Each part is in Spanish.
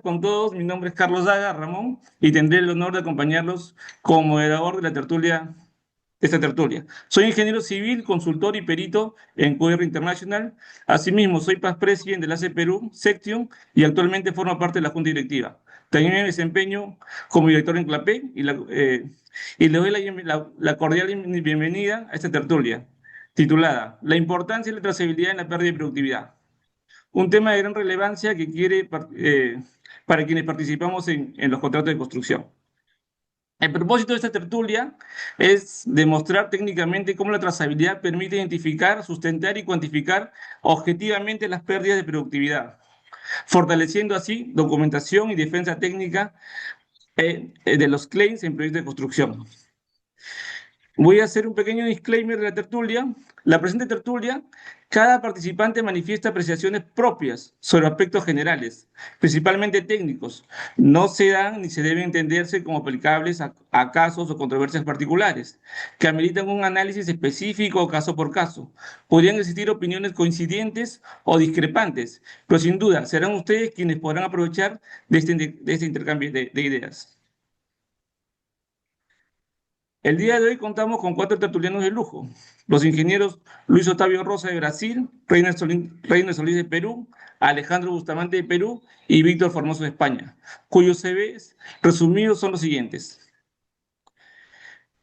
Con todos, mi nombre es Carlos Daga Ramón y tendré el honor de acompañarlos como moderador de esta tertulia. Soy ingeniero civil, consultor y perito en QR International. Asimismo, soy past president del ACE Perú Section y actualmente formo parte de la junta directiva. También me desempeño como director en CLAPE y le doy la cordial bienvenida a esta tertulia, titulada La importancia y la trazabilidad en la pérdida de productividad. Un tema de gran relevancia para quienes participamos en los contratos de construcción. El propósito de esta tertulia es demostrar técnicamente cómo la trazabilidad permite identificar, sustentar y cuantificar objetivamente las pérdidas de productividad, fortaleciendo así documentación y defensa técnica de los claims en proyectos de construcción. Voy a hacer un pequeño disclaimer de la tertulia. La presente tertulia, cada participante manifiesta apreciaciones propias sobre aspectos generales, principalmente técnicos. No se dan ni se deben entenderse como aplicables a casos o controversias particulares, que ameritan un análisis específico caso por caso. Podrían existir opiniones coincidentes o discrepantes, pero sin duda serán ustedes quienes podrán aprovechar de este intercambio de ideas. El día de hoy contamos con cuatro tertulianos de lujo. Los ingenieros Luis Otavio Rosa de Brasil, Reina Solís de Perú, Alejandro Bustamante de Perú y Víctor Formoso de España, cuyos CVs resumidos son los siguientes.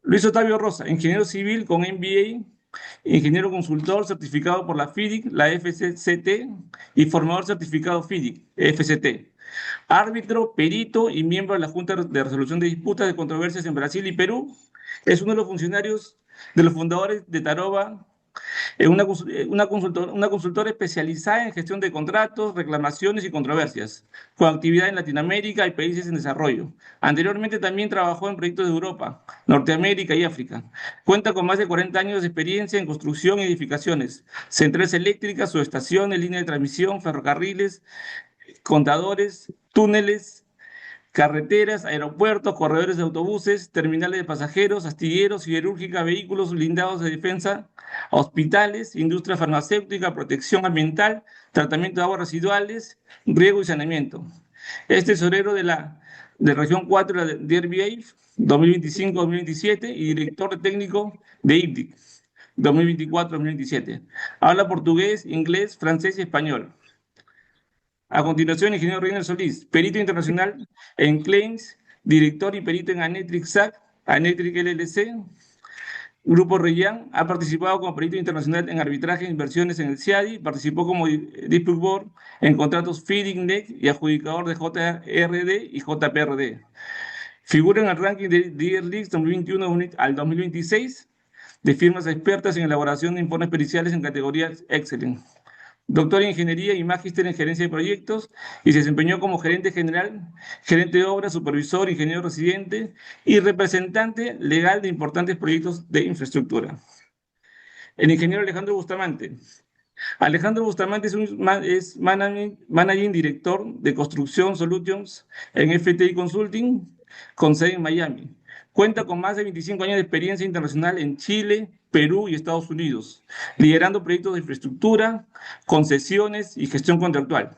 Luis Otavio Rosa, ingeniero civil con MBA, ingeniero consultor certificado por la FIDIC, la FCCT y formador certificado FIDIC, FCT. Árbitro, perito y miembro de la Junta de Resolución de Disputas de Controversias en Brasil y Perú. Es uno de los funcionarios, de los fundadores de Taroba, una consultora especializada en gestión de contratos, reclamaciones y controversias, con actividad en Latinoamérica y países en desarrollo. Anteriormente también trabajó en proyectos de Europa, Norteamérica y África. Cuenta con más de 40 años de experiencia en construcción y edificaciones, centrales eléctricas, subestaciones, líneas de transmisión, ferrocarriles, contadores, túneles, carreteras, aeropuertos, corredores de autobuses, terminales de pasajeros, astilleros, siderúrgica, vehículos blindados de defensa, hospitales, industria farmacéutica, protección ambiental, tratamiento de aguas residuales, riego y saneamiento. Es tesorero de región 4 de RBA 2025-2027 y director técnico de IBDIC 2024-2027. Habla portugués, inglés, francés y español. A continuación, ingeniero Reiner Solís, perito internacional en claims, director y perito en Anetrix SAC, Anetrix LLC. Grupo Reyán ha participado como perito internacional en arbitraje e inversiones en el CIADI, participó como Dispute Board en contratos FIDIC, NEC y adjudicador de JRD y JPRD. Figura en el ranking de Dear Leagues 2021 al 2026 de firmas expertas en elaboración de informes periciales en categorías Excellent. Doctor en Ingeniería y Magíster en Gerencia de Proyectos y se desempeñó como gerente general, gerente de obra, supervisor, ingeniero residente y representante legal de importantes proyectos de infraestructura. El ingeniero Alejandro Bustamante. Alejandro Bustamante es managing director de Construcción Solutions en FTI Consulting con sede en Miami. Cuenta con más de 25 años de experiencia internacional en Chile, Perú y Estados Unidos, liderando proyectos de infraestructura, concesiones y gestión contractual.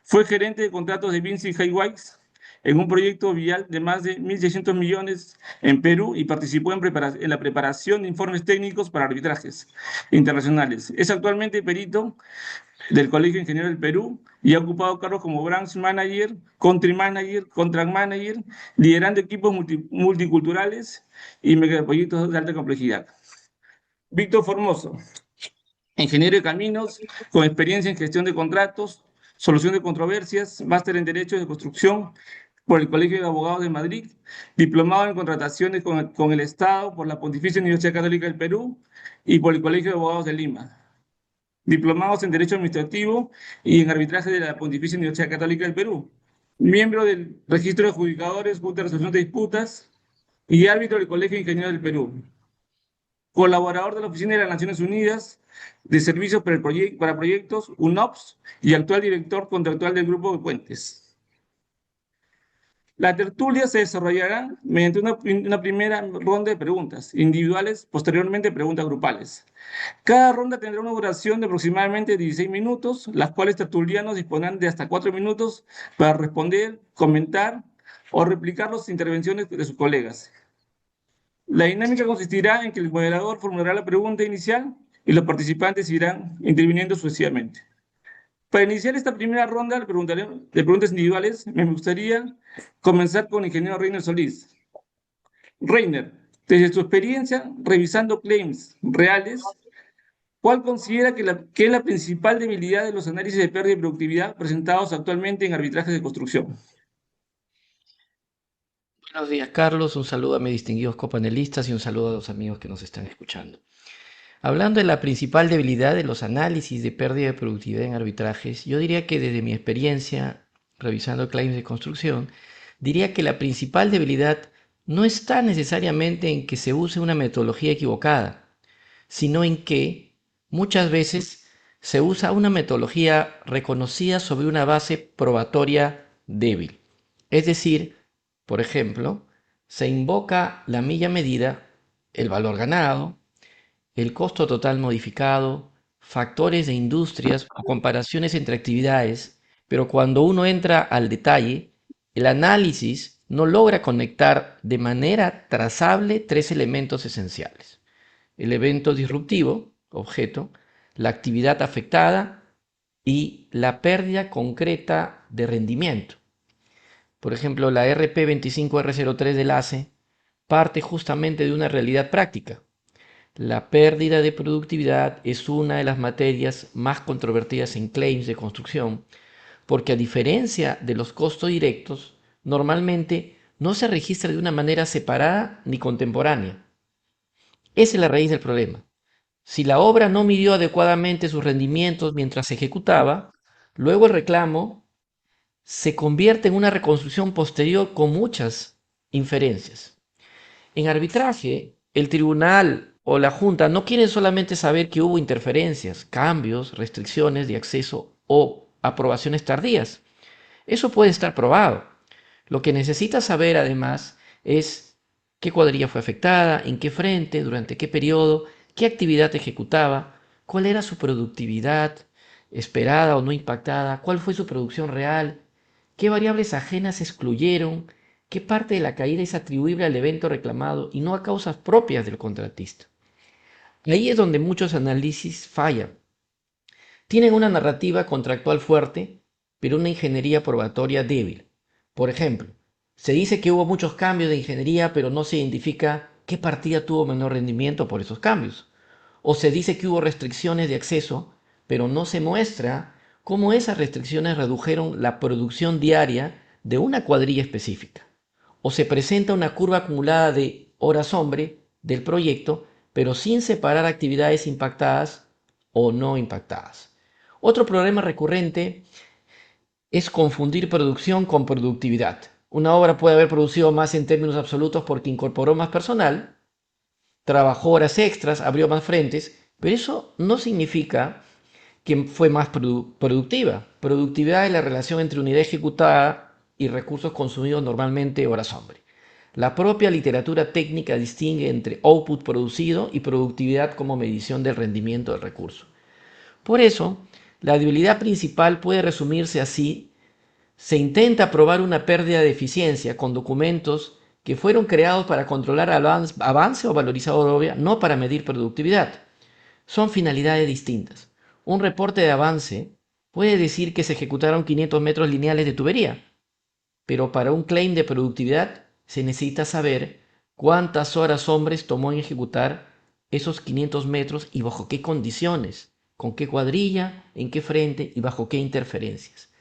Fue gerente de contratos de Vinci Highways en un proyecto vial de más de 1.600 millones en Perú y participó en la preparación de informes técnicos para arbitrajes internacionales. Es actualmente perito del Colegio de Ingenieros del Perú y ha ocupado cargos como branch manager, country manager, contract manager, liderando equipos multiculturales y megaproyectos de alta complejidad. Víctor Formoso, ingeniero de caminos, con experiencia en gestión de contratos, solución de controversias, máster en Derecho de Construcción por el Colegio de Abogados de Madrid, diplomado en contrataciones con el Estado por la Pontificia Universidad Católica del Perú y por el Colegio de Abogados de Lima. Diplomados en Derecho Administrativo y en Arbitraje de la Pontificia Universidad Católica del Perú. Miembro del Registro de Adjudicadores, Junta de Resolución de Disputas y árbitro del Colegio de Ingenieros del Perú. Colaborador de la Oficina de las Naciones Unidas de Servicios para Proyectos, UNOPS, y actual director contractual del Grupo de Puentes. La tertulia se desarrollará mediante una primera ronda de preguntas individuales, posteriormente preguntas grupales. Cada ronda tendrá una duración de aproximadamente 16 minutos, las cuales tertulianos dispondrán de hasta 4 minutos para responder, comentar o replicar las intervenciones de sus colegas. La dinámica consistirá en que el moderador formulará la pregunta inicial y los participantes irán interviniendo sucesivamente. Para iniciar esta primera ronda de preguntas individuales, me gustaría comenzar con el ingeniero Reiner Solís. Reiner, desde su experiencia revisando claims reales, ¿cuál considera que es la principal debilidad de los análisis de pérdida de productividad presentados actualmente en arbitrajes de construcción? Buenos días, Carlos. Un saludo a mis distinguidos copanelistas y un saludo a los amigos que nos están escuchando. Hablando de la principal debilidad de los análisis de pérdida de productividad en arbitrajes, yo diría que desde mi experiencia revisando claims de construcción, diría que la principal debilidad no está necesariamente en que se use una metodología equivocada, sino en que muchas veces se usa una metodología reconocida sobre una base probatoria débil. Es decir, por ejemplo, se invoca la milla medida, el valor ganado, el costo total modificado, factores de industrias o comparaciones entre actividades, pero cuando uno entra al detalle, el análisis no logra conectar de manera trazable tres elementos esenciales: el evento disruptivo, objeto, la actividad afectada y la pérdida concreta de rendimiento. Por ejemplo, la RP25R03 del ACE parte justamente de una realidad práctica. La pérdida de productividad es una de las materias más controvertidas en claims de construcción, porque a diferencia de los costos directos, normalmente no se registra de una manera separada ni contemporánea. Esa es la raíz del problema. Si la obra no midió adecuadamente sus rendimientos mientras se ejecutaba, luego el reclamo se convierte en una reconstrucción posterior con muchas inferencias. En arbitraje, el tribunal o la junta no quieren solamente saber que hubo interferencias, cambios, restricciones de acceso o aprobaciones tardías. Eso puede estar probado. Lo que necesita saber además es qué cuadrilla fue afectada, en qué frente, durante qué periodo, qué actividad ejecutaba, cuál era su productividad esperada o no impactada, cuál fue su producción real, qué variables ajenas se excluyeron, qué parte de la caída es atribuible al evento reclamado y no a causas propias del contratista. Ahí es donde muchos análisis fallan. Tienen una narrativa contractual fuerte, pero una ingeniería probatoria débil. Por ejemplo, se dice que hubo muchos cambios de ingeniería, pero no se identifica qué partida tuvo menor rendimiento por esos cambios. O se dice que hubo restricciones de acceso, pero no se muestra cómo esas restricciones redujeron la producción diaria de una cuadrilla específica. O se presenta una curva acumulada de horas hombre del proyecto, pero sin separar actividades impactadas o no impactadas. Otro problema recurrente es confundir producción con productividad. Una obra puede haber producido más en términos absolutos porque incorporó más personal, trabajó horas extras, abrió más frentes, pero eso no significa que fue más productiva. Productividad es la relación entre unidad ejecutada y recursos consumidos, normalmente horas hombre. La propia literatura técnica distingue entre output producido y productividad como medición del rendimiento del recurso. Por eso, la debilidad principal puede resumirse así: se intenta probar una pérdida de eficiencia con documentos que fueron creados para controlar avance o valorizador obra, no para medir productividad. Son finalidades distintas. Un reporte de avance puede decir que se ejecutaron 500 metros lineales de tubería, pero para un claim de productividad se necesita saber cuántas horas hombres tomó en ejecutar esos 500 metros y bajo qué condiciones, con qué cuadrilla, en qué frente y bajo qué interferencias.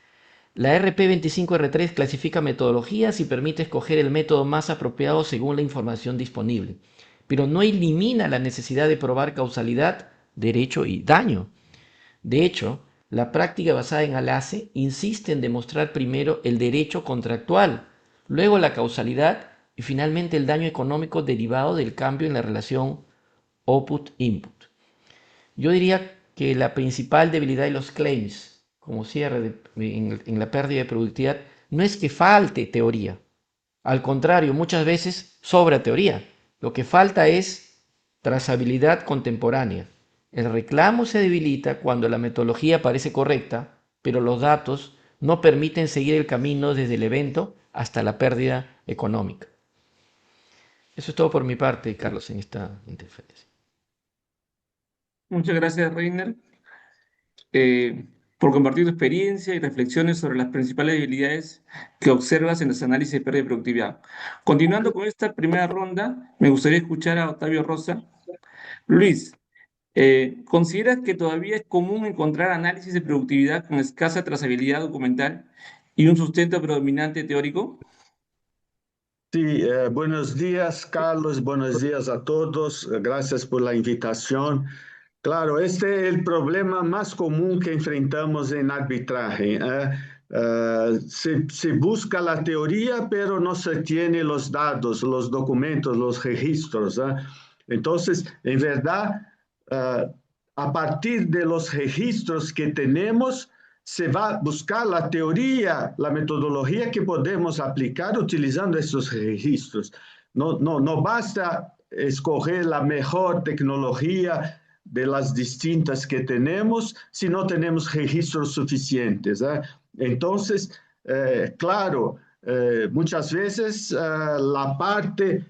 La RP25R3 clasifica metodologías y permite escoger el método más apropiado según la información disponible, pero no elimina la necesidad de probar causalidad, derecho y daño. De hecho, la práctica basada en ALACE insiste en demostrar primero el derecho contractual, luego la causalidad y finalmente el daño económico derivado del cambio en la relación output-input. Yo diría que la principal debilidad de los claims, como cierre en la pérdida de productividad, no es que falte teoría, Al contrario, muchas veces sobra teoría. Lo que falta es trazabilidad contemporánea. El reclamo se debilita cuando la metodología parece correcta, pero los datos no permiten seguir el camino desde el evento hasta la pérdida económica. Eso es todo por mi parte, Carlos, en esta interferencia. Muchas gracias, Reiner, eh, por compartir tu experiencia y reflexiones sobre las principales debilidades que observas en los análisis de pérdida de productividad. Continuando con esta primera ronda, me gustaría escuchar a Octavio Rosa. Luis, ¿consideras que todavía es común encontrar análisis de productividad con escasa trazabilidad documental y un sustento predominante teórico? Sí, buenos días, Carlos. Buenos días a todos. Gracias por la invitación. Claro, este es el problema más común que enfrentamos en arbitraje. Se busca la teoría, pero no se tiene los datos, los documentos, los registros. Entonces, en verdad, eh, a partir de los registros que tenemos, se va a buscar la teoría, la metodología que podemos aplicar utilizando estos registros. No basta escoger la mejor tecnología de las distintas que tenemos si no tenemos registros suficientes. Entonces, claro, muchas veces la parte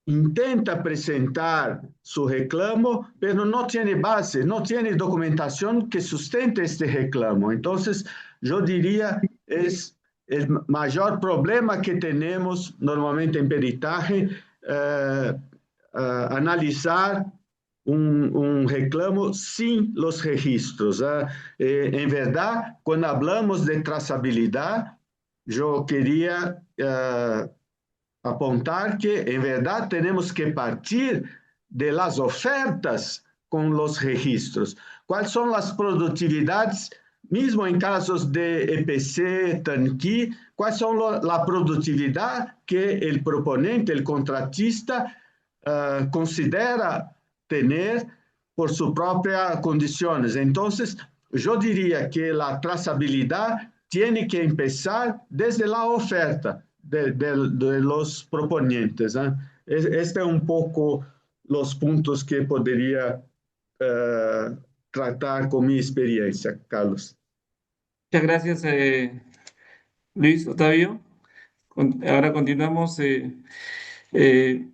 intenta presentar su reclamo, pero no tiene base, no tiene documentación que sustente este reclamo. Entonces, yo diría es el mayor problema que tenemos normalmente en peritaje, analizar reclamo sin los registros. En verdad, cuando hablamos de trazabilidad, yo quería apontar que, en verdad, tenemos que partir de las ofertas con los registros. ¿Cuáles son las productividades, mismo en casos de EPC, Tanqui, cuáles son la productividad que el proponente, el contratista, considera tener por sus propias condiciones? Entonces, yo diría que la trazabilidad tiene que empezar desde la oferta de los proponentes. Este es un poco los puntos que podría tratar con mi experiencia, Carlos. Muchas gracias, Luis, Octavio. Ahora continuamos.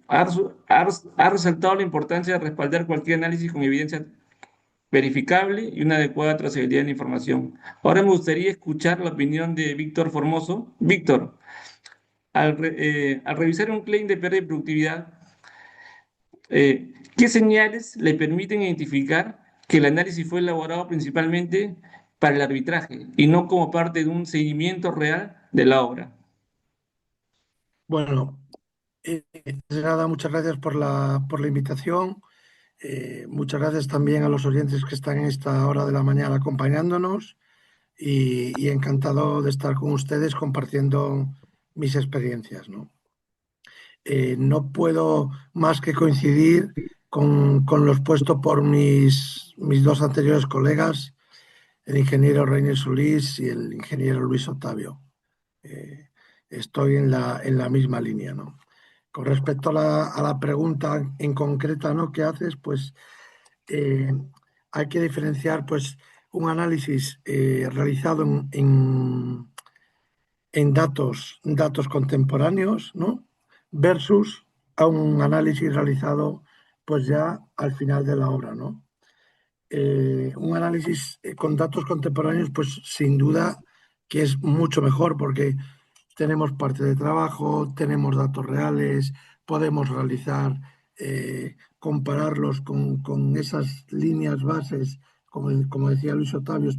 Ha resaltado la importancia de respaldar cualquier análisis con evidencia verificable y una adecuada trazabilidad de la información. Ahora me gustaría escuchar la opinión de Víctor Formoso. Víctor, al revisar un claim de pérdida de productividad, ¿qué señales le permiten identificar que el análisis fue elaborado principalmente para el arbitraje y no como parte de un seguimiento real de la obra? Bueno, de nada, muchas gracias por la invitación. Muchas gracias también a los oyentes que están en esta hora de la mañana acompañándonos y encantado de estar con ustedes compartiendo mis experiencias, ¿no? No puedo más que coincidir con lo expuesto por mis dos anteriores colegas, el ingeniero Reiner Solís y el ingeniero Luis Octavio. Estoy en la misma línea, ¿no? Con respecto a la pregunta en concreta, ¿no?, que haces, pues hay que diferenciar pues, un análisis realizado en datos contemporáneos, ¿no?, versus a un análisis realizado pues ya al final de la obra, ¿no? Un análisis con datos contemporáneos, pues sin duda que es mucho mejor porque tenemos parte de trabajo, tenemos datos reales, podemos realizar, compararlos con esas líneas bases, como decía Luis Octavio,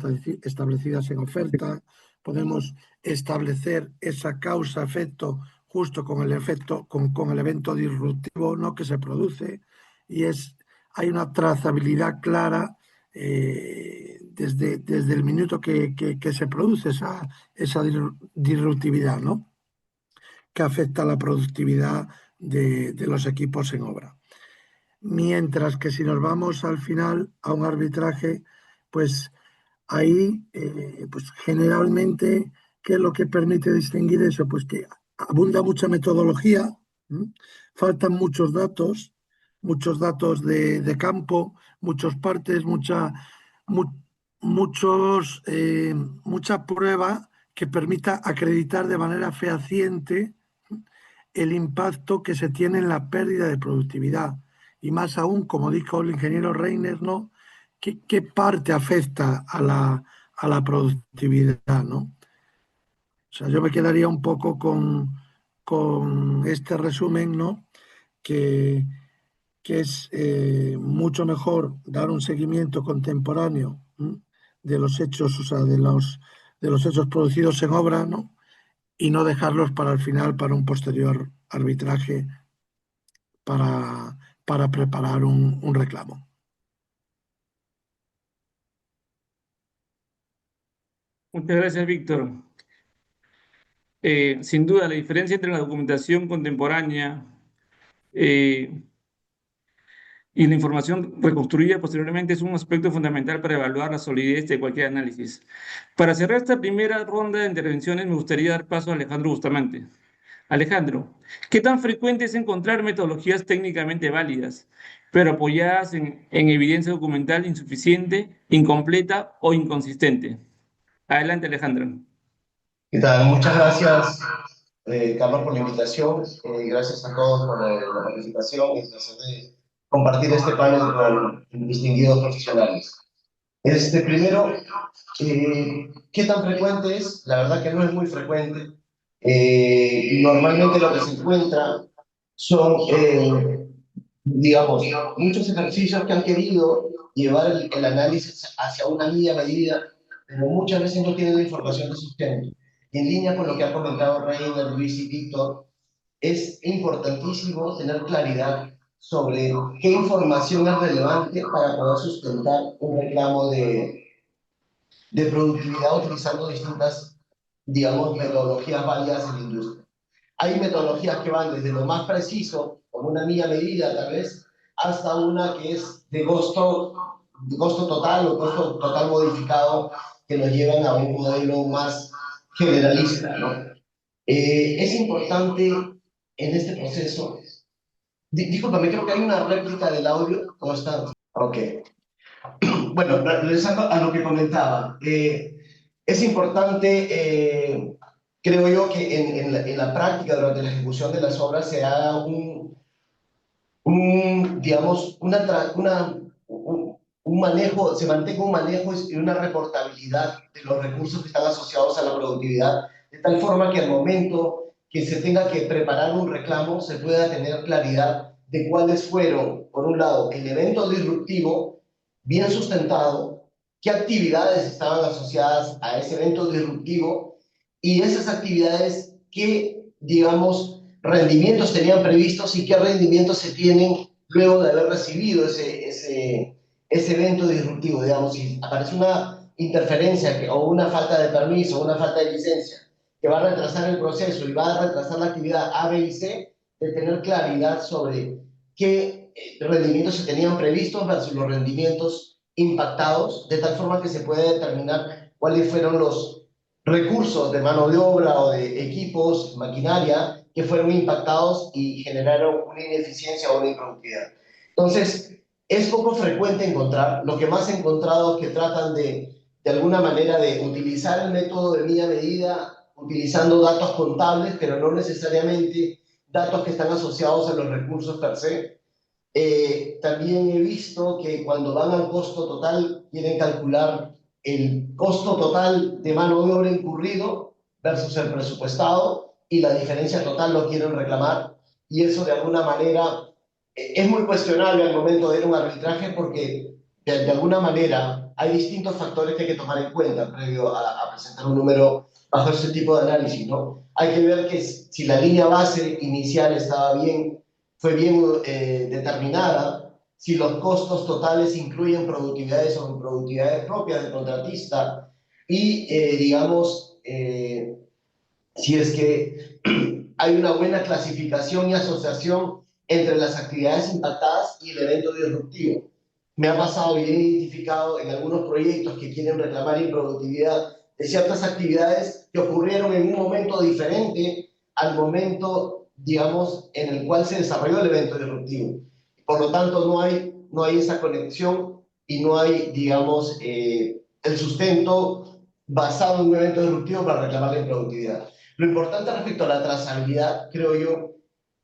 establecidas en oferta, podemos establecer esa causa-efecto justo con el efecto, con el evento disruptivo, ¿no?, que se produce, y hay una trazabilidad clara desde el minuto que se produce esa disruptividad, ¿no?, que afecta a la productividad de los equipos en obra. Mientras que si nos vamos al final a un arbitraje, pues ahí, pues generalmente, ¿qué es lo que permite distinguir eso? Pues que abunda mucha metodología, faltan muchos datos de campo, muchos partes, muchos, mucha prueba que permita acreditar de manera fehaciente el impacto que se tiene en la pérdida de productividad. Y más aún, como dijo el ingeniero Reiner, ¿no? ¿Qué parte afecta a la productividad, ¿no? O sea, yo me quedaría un poco con este resumen, ¿no? Que, que es mucho mejor dar un seguimiento contemporáneo, ¿m? De los hechos, o sea, de los hechos producidos en obra, ¿no? Y no dejarlos para el final, para un posterior arbitraje, para preparar un reclamo. Muchas gracias, Víctor. Sin duda, la diferencia entre la documentación contemporánea eh, y la información reconstruida posteriormente es un aspecto fundamental para evaluar la solidez de cualquier análisis. Para cerrar esta primera ronda de intervenciones, me gustaría dar paso a Alejandro Bustamante. Alejandro, ¿qué tan frecuente es encontrar metodologías técnicamente válidas, pero apoyadas en evidencia documental insuficiente, incompleta o inconsistente? Adelante, Alejandro. ¿Qué tal? Muchas gracias, Carlos, por la invitación. Gracias a todos por la participación y el placer de compartir este panel con distinguidos profesionales. Primero, ¿qué tan frecuente es? La verdad que no es muy frecuente. Normalmente lo que se encuentra son, digamos, muchos ejercicios que han querido llevar el análisis hacia una mía medida, pero muchas veces no tienen la información de sustento. Y en línea con lo que ha comentado Reiner, Luis y Víctor, es importantísimo tener claridad sobre qué información es relevante para poder sustentar un reclamo de productividad utilizando distintas, digamos, metodologías válidas en la industria. Hay metodologías que van desde lo más preciso, como una milla medida tal vez, hasta una que es de costo total o costo total modificado, que nos llevan a un modelo más generalista, ¿no? Es importante en este proceso. Discúlpame, creo que hay una réplica del audio. ¿Cómo está? Ok. Bueno, regresando a lo que comentaba, es importante, creo yo, que en la práctica, durante la ejecución de las obras, se haga digamos, un manejo, se mantenga un manejo y una reportabilidad de los recursos que están asociados a la productividad, de tal forma que al momento que se tenga que preparar un reclamo, se pueda tener claridad de cuáles fueron, por un lado, el evento disruptivo bien sustentado, qué actividades estaban asociadas a ese evento disruptivo y esas actividades, qué, digamos, rendimientos tenían previstos y qué rendimientos se tienen luego de haber recibido ese evento disruptivo. Digamos, si aparece una interferencia o una falta de permiso o una falta de licencia que va a retrasar el proceso y va a retrasar la actividad A, B y C, de tener claridad sobre qué rendimientos se tenían previstos versus los rendimientos impactados, de tal forma que se puede determinar cuáles fueron los recursos de mano de obra o de equipos, maquinaria, que fueron impactados y generaron una ineficiencia o una improductividad. Entonces, es poco frecuente encontrar, lo que más he encontrado es que tratan de alguna manera de utilizar el método de milla medida, utilizando datos contables, pero no necesariamente datos que están asociados a los recursos per se. También he visto que cuando van al costo total, quieren calcular el costo total de mano de obra incurrido versus el presupuestado y la diferencia total lo quieren reclamar. Y eso de alguna manera es muy cuestionable al momento de ir a un arbitraje porque de alguna manera hay distintos factores que hay que tomar en cuenta previo a presentar un número bajo ese tipo de análisis, ¿no? Hay que ver que si la línea base inicial estaba bien, fue bien determinada, si los costos totales incluyen productividades o improductividades propias del contratista y, digamos, si es que hay una buena clasificación y asociación entre las actividades impactadas y el evento disruptivo. Me ha pasado y he identificado en algunos proyectos que quieren reclamar improductividad de ciertas actividades que ocurrieron en un momento diferente al momento, digamos, en el cual se desarrolló el evento disruptivo. Por lo tanto, no hay esa conexión y no hay, digamos, el sustento basado en un evento disruptivo para reclamar la improductividad. Lo importante respecto a la trazabilidad, creo yo,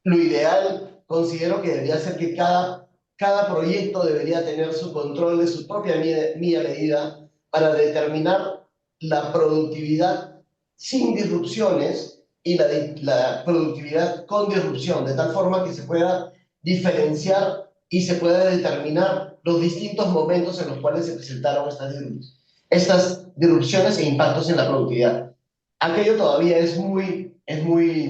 lo ideal considero que debería ser que cada proyecto debería tener su control de su propia milla medida para determinar la productividad sin disrupciones y la productividad con disrupción, de tal forma que se pueda diferenciar y se pueda determinar los distintos momentos en los cuales se presentaron estas disrupciones e impactos en la productividad. Aquello todavía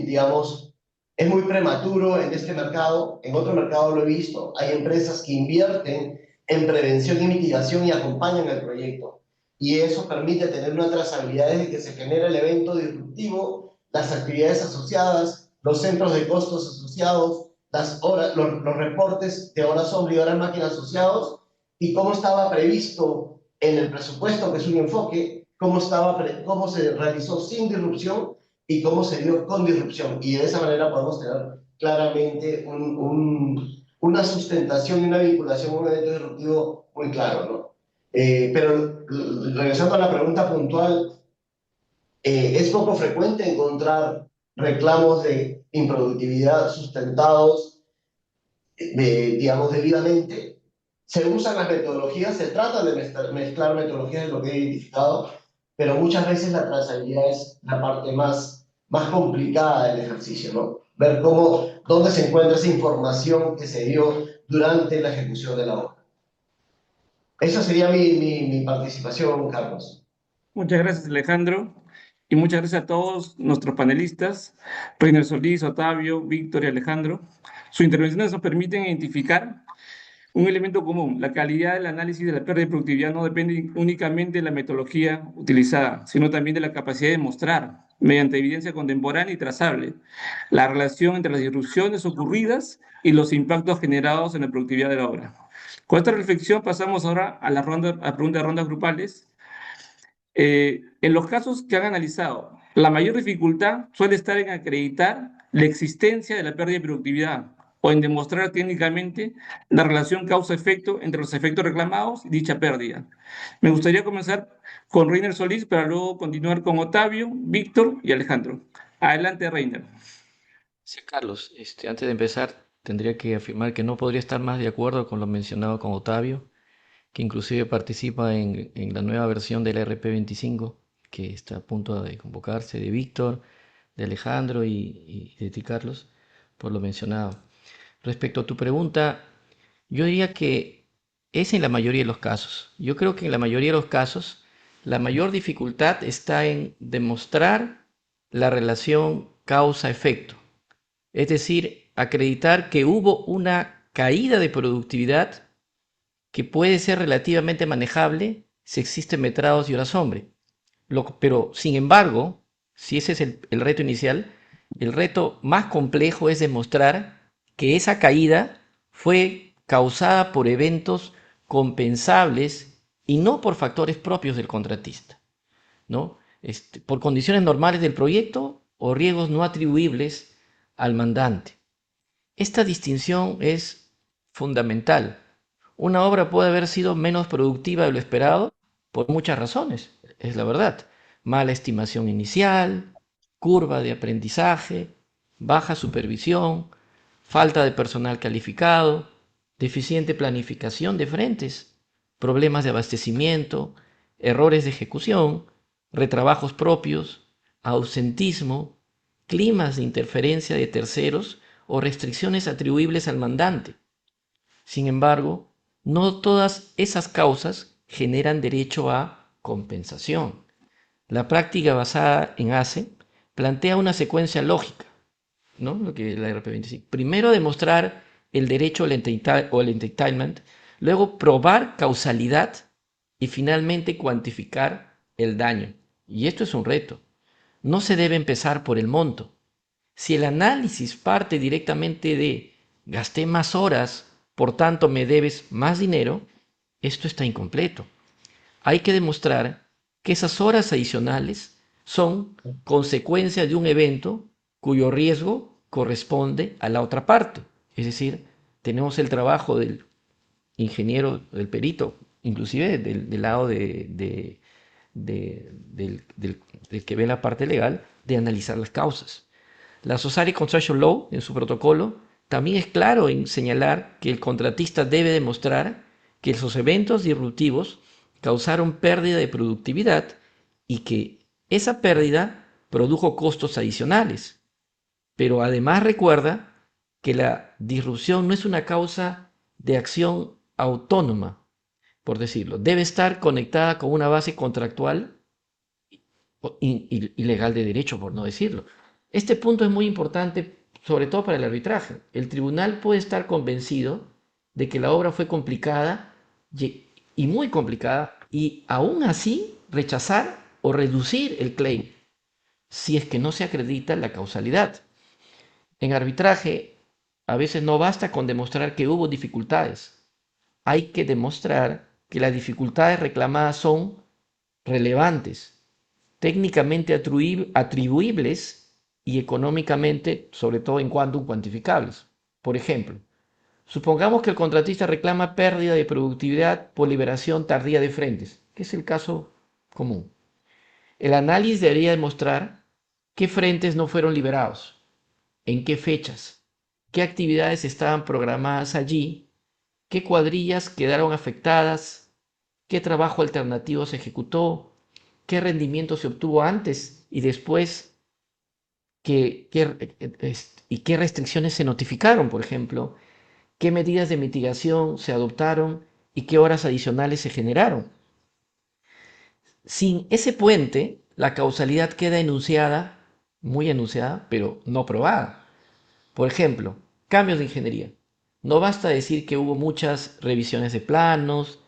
digamos, es muy prematuro en este mercado. En otro mercado lo he visto. Hay empresas que invierten en prevención y mitigación y acompañan el proyecto. Y eso permite tener una trazabilidad desde que se genera el evento disruptivo, las actividades asociadas, los centros de costos asociados, los reportes de horas hombre y horas máquina asociados, y cómo estaba previsto en el presupuesto, que es un enfoque, cómo se realizó sin disrupción y cómo se dio con disrupción. Y de esa manera podemos tener claramente una sustentación y una vinculación a un evento disruptivo muy claro, ¿no? Pero regresando a la pregunta puntual, es poco frecuente encontrar reclamos de improductividad sustentados, digamos, debidamente. Se usan las metodologías, se trata de mezclar metodologías de lo que he identificado, pero muchas veces la trazabilidad es la parte más complicada del ejercicio, ¿no? Ver dónde se encuentra esa información que se dio durante la ejecución de la obra. Esa sería mi participación, Carlos. Muchas gracias, Alejandro. Y muchas gracias a todos nuestros panelistas, Reiner Solís, Otavio, Víctor y Alejandro. Sus intervenciones nos permiten identificar un elemento común: la calidad del análisis de la pérdida de productividad no depende únicamente de la metodología utilizada, sino también de la capacidad de mostrar, mediante evidencia contemporánea y trazable, la relación entre las disrupciones ocurridas y los impactos generados en la productividad de la obra. Con esta reflexión pasamos ahora a preguntas de rondas grupales. En los casos que han analizado, la mayor dificultad suele estar en acreditar la existencia de la pérdida de productividad o en demostrar técnicamente la relación causa-efecto entre los efectos reclamados y dicha pérdida. Me gustaría comenzar con Reiner Solís para luego continuar con Otavio, Víctor y Alejandro. Adelante, Reiner. Sí, Carlos, antes de empezar, tendría que afirmar que no podría estar más de acuerdo con lo mencionado con Otavio, que inclusive participa en la nueva versión del RP25, que está a punto de convocarse, de Víctor, de Alejandro y de ti, Carlos, por lo mencionado. Respecto a tu pregunta, yo diría que es en la mayoría de los casos. Yo creo que en la mayoría de los casos, la mayor dificultad está en demostrar la relación causa-efecto. Es decir, acreditar que hubo una caída de productividad que puede ser relativamente manejable si existen metrados y horas hombre. Pero, sin embargo, si ese es el reto inicial, el reto más complejo es demostrar que esa caída fue causada por eventos compensables y no por factores propios del contratista, ¿no? Por condiciones normales del proyecto o riesgos no atribuibles al mandante. Esta distinción es fundamental. Una obra puede haber sido menos productiva de lo esperado por muchas razones, es la verdad. Mala estimación inicial, curva de aprendizaje, baja supervisión, falta de personal calificado, deficiente planificación de frentes, problemas de abastecimiento, errores de ejecución, retrabajos propios, ausentismo, climas de interferencia de terceros o restricciones atribuibles al mandante. Sin embargo, no todas esas causas generan derecho a compensación. La práctica basada en ACE plantea una secuencia lógica, ¿no? Lo que la RP25. Primero demostrar el derecho al entitlement, luego probar causalidad y finalmente cuantificar el daño. Y esto es un reto. No se debe empezar por el monto. Si el análisis parte directamente de gasté más horas, por tanto me debes más dinero, esto está incompleto. Hay que demostrar que esas horas adicionales son consecuencia de un evento cuyo riesgo corresponde a la otra parte. Es decir, tenemos el trabajo del ingeniero, del perito, inclusive del lado del que ve la parte legal, de analizar las causas. La Society Construction Law, en su protocolo, también es claro en señalar que el contratista debe demostrar que esos eventos disruptivos causaron pérdida de productividad y que esa pérdida produjo costos adicionales. Pero además recuerda que la disrupción no es una causa de acción autónoma, por decirlo. Debe estar conectada con una base contractual y legal de derecho, por no decirlo. Este punto es muy importante, sobre todo para el arbitraje. El tribunal puede estar convencido de que la obra fue complicada y muy complicada, y aún así rechazar o reducir el claim, si es que no se acredita la causalidad. En arbitraje, a veces no basta con demostrar que hubo dificultades. Hay que demostrar que las dificultades reclamadas son relevantes, técnicamente atribuibles y económicamente, sobre todo en cuanto cuantificables. Por ejemplo, supongamos que el contratista reclama pérdida de productividad por liberación tardía de frentes, que es el caso común. El análisis debería demostrar qué frentes no fueron liberados, en qué fechas, qué actividades estaban programadas allí, qué cuadrillas quedaron afectadas, qué trabajo alternativo se ejecutó, qué rendimiento se obtuvo antes y después, y qué restricciones se notificaron, por ejemplo, qué medidas de mitigación se adoptaron y qué horas adicionales se generaron. Sin ese puente, la causalidad queda enunciada, muy enunciada, pero no probada. Por ejemplo, cambios de ingeniería. No basta decir que hubo muchas revisiones de planos,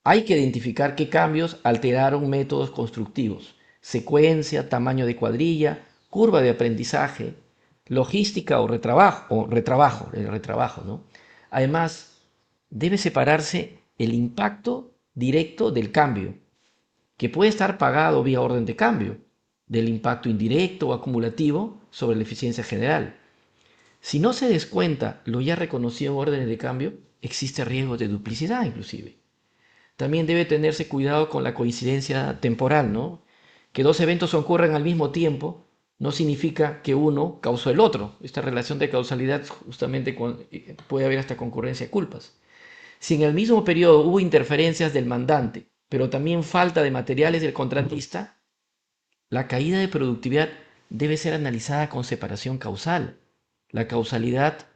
hay que identificar qué cambios alteraron métodos constructivos, secuencia, tamaño de cuadrilla, curva de aprendizaje, logística el retrabajo, ¿no? Además, debe separarse el impacto directo del cambio, que puede estar pagado vía orden de cambio, del impacto indirecto o acumulativo sobre la eficiencia general. Si no se descuenta lo ya reconocido en órdenes de cambio, existe riesgo de duplicidad inclusive. También debe tenerse cuidado con la coincidencia temporal, ¿no? Que dos eventos ocurran al mismo tiempo no significa que uno causó el otro. Esta relación de causalidad justamente puede haber hasta concurrencia de culpas. Si en el mismo periodo hubo interferencias del mandante, pero también falta de materiales del contratista, la caída de productividad debe ser analizada con separación causal. La causalidad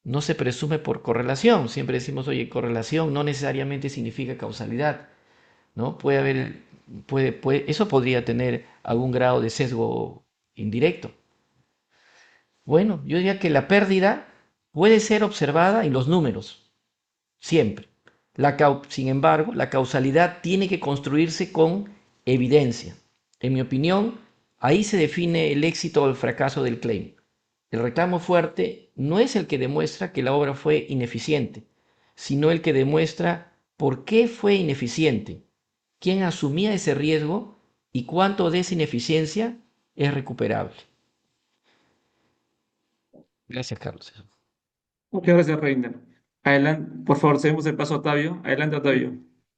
no se presume por correlación. Siempre decimos, oye, correlación no necesariamente significa causalidad, ¿no? Eso podría tener algún grado de sesgo indirecto. Bueno, yo diría que la pérdida puede ser observada en los números, siempre. Sin embargo, la causalidad tiene que construirse con evidencia. En mi opinión, ahí se define el éxito o el fracaso del claim. El reclamo fuerte no es el que demuestra que la obra fue ineficiente, sino el que demuestra por qué fue ineficiente, quién asumía ese riesgo y cuánto de esa ineficiencia es recuperable. Gracias, Carlos. Muchas gracias, Reiner. Adelante, por favor, cedemos el paso a Octavio. Adelante, Octavio.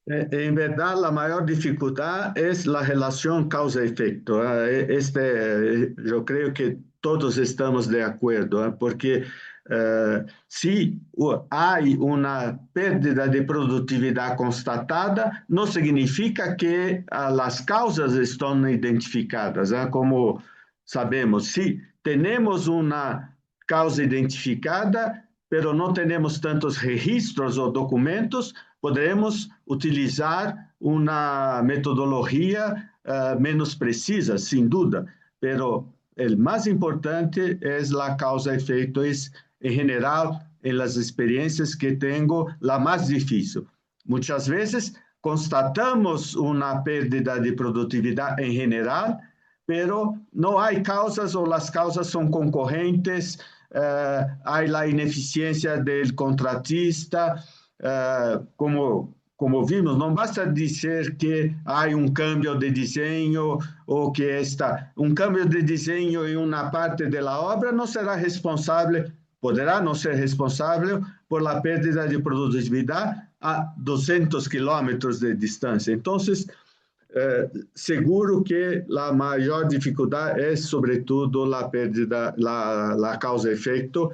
En verdad, la mayor dificultad es la relación causa-efecto. Yo creo que todos estamos de acuerdo, porque si hay una pérdida de productividad constatada, no significa que las causas están identificadas. Como sabemos, si tenemos una causa identificada, pero no tenemos tantos registros o documentos, podemos utilizar una metodología menos precisa, sin duda, pero el más importante es la causa-efecto, es en general en las experiencias que tengo la más difícil. Muchas veces constatamos una pérdida de productividad en general, pero no hay causas o las causas son concurrentes, hay la ineficiencia del contratista, como como vimos, não basta dizer que há cambio de desenho ou que cambio de desenho em uma parte da obra não será responsável, poderá não ser responsável por la pérdida de produtividade a 200 kilómetros de distância. Então, seguro que a maior dificuldade é, sobretudo, a pérdida, a causa-efeito.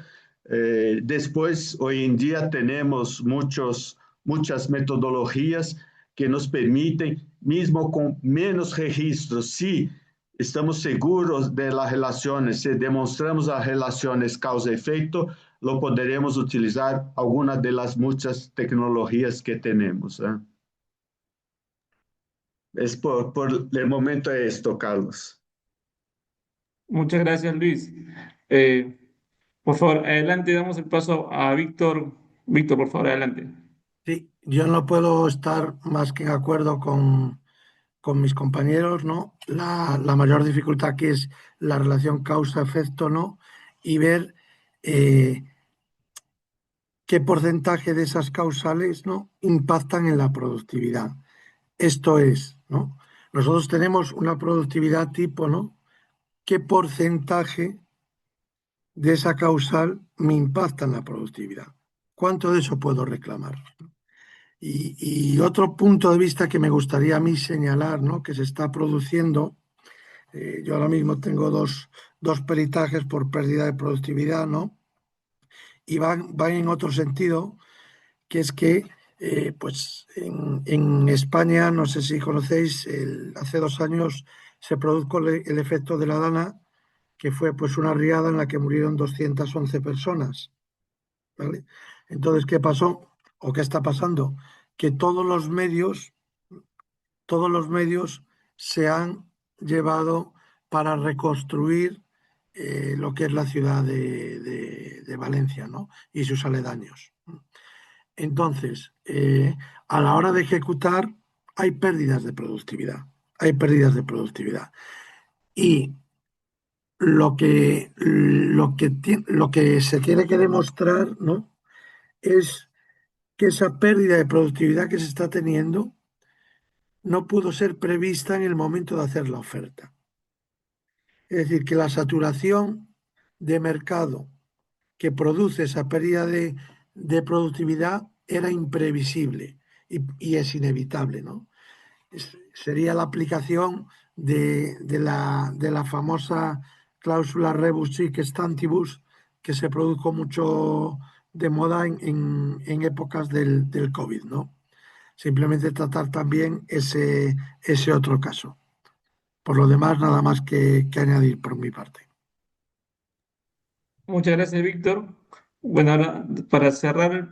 Depois, hoje em dia, temos muitas metodologias que nos permitem, mesmo com menos registros, se estamos seguros das relações, se demonstramos as relações causa-efeito, lo poderemos utilizar algumas das muitas tecnologias que temos. Por el momento es esto, Carlos. Muchas gracias, Luis. Por favor, adelante, damos el paso a Víctor. Víctor, por favor, adelante. Sí, yo no puedo estar más que en acuerdo con mis compañeros, ¿no? La mayor dificultad aquí es la relación causa-efecto, ¿no? Y ver qué porcentaje de esas causales, ¿no?, impactan en la productividad. Esto es, ¿no? Nosotros tenemos una productividad tipo, ¿no? ¿Qué porcentaje de esa causal me impacta en la productividad? ¿Cuánto de eso puedo reclamar? Y otro punto de vista que me gustaría a mí señalar, ¿no?, que se está produciendo, yo ahora mismo tengo dos peritajes por pérdida de productividad, ¿no? Y van en otro sentido, que es que pues en España, no sé si conocéis, hace 2 años se produjo el efecto de la Dana, que fue pues una riada en la que murieron 211 personas, ¿vale? Entonces, ¿qué pasó? ¿O qué está pasando? Que todos los medios se han llevado para reconstruir lo que es la ciudad de Valencia, ¿no?, y sus aledaños. Entonces, a la hora de ejecutar hay pérdidas de productividad, hay pérdidas de productividad. Y lo que se tiene que demostrar, ¿no?, es que esa pérdida de productividad que se está teniendo no pudo ser prevista en el momento de hacer la oferta. Es decir, que la saturación de mercado que produce esa pérdida de productividad era imprevisible y es inevitable, ¿no? Sería la aplicación de la famosa cláusula rebus sic stantibus, que se produjo mucho de moda en épocas del COVID, ¿no? Simplemente tratar también ese otro caso. Por lo demás, nada más que añadir por mi parte. Muchas gracias, Víctor. Bueno, ahora para cerrar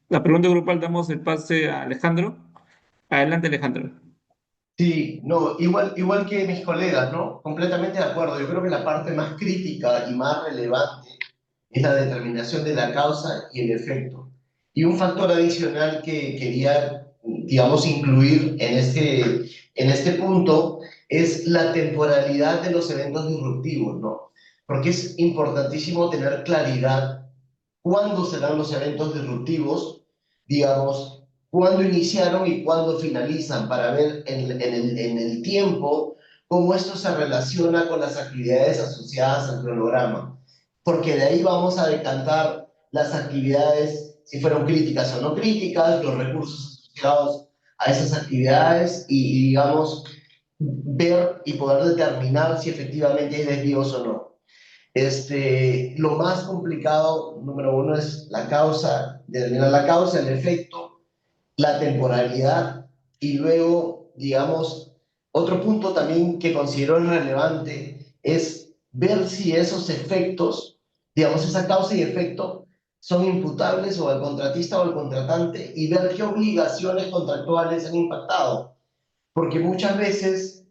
la pregunta grupal damos el pase a Alejandro. Adelante, Alejandro. Sí, no, igual que mis colegas, ¿no? Completamente de acuerdo. Yo creo que la parte más crítica y más relevante es la determinación de la causa y el efecto. Y un factor adicional que quería, digamos, incluir en este punto es la temporalidad de los eventos disruptivos, ¿no? Porque es importantísimo tener claridad cuándo se dan los eventos disruptivos, digamos, cuándo iniciaron y cuándo finalizan, para ver en el tiempo cómo esto se relaciona con las actividades asociadas al cronograma. Porque de ahí vamos a decantar las actividades, si fueron críticas o no críticas, los recursos asociados a esas actividades y digamos, ver y poder determinar si efectivamente hay desvíos o no. Lo más complicado, número uno, es la causa, determinar la causa, el efecto, la temporalidad y luego, digamos, otro punto también que considero relevante es ver si esos efectos, digamos, esa causa y efecto son imputables o al contratista o al contratante y ver qué obligaciones contractuales han impactado. Porque muchas veces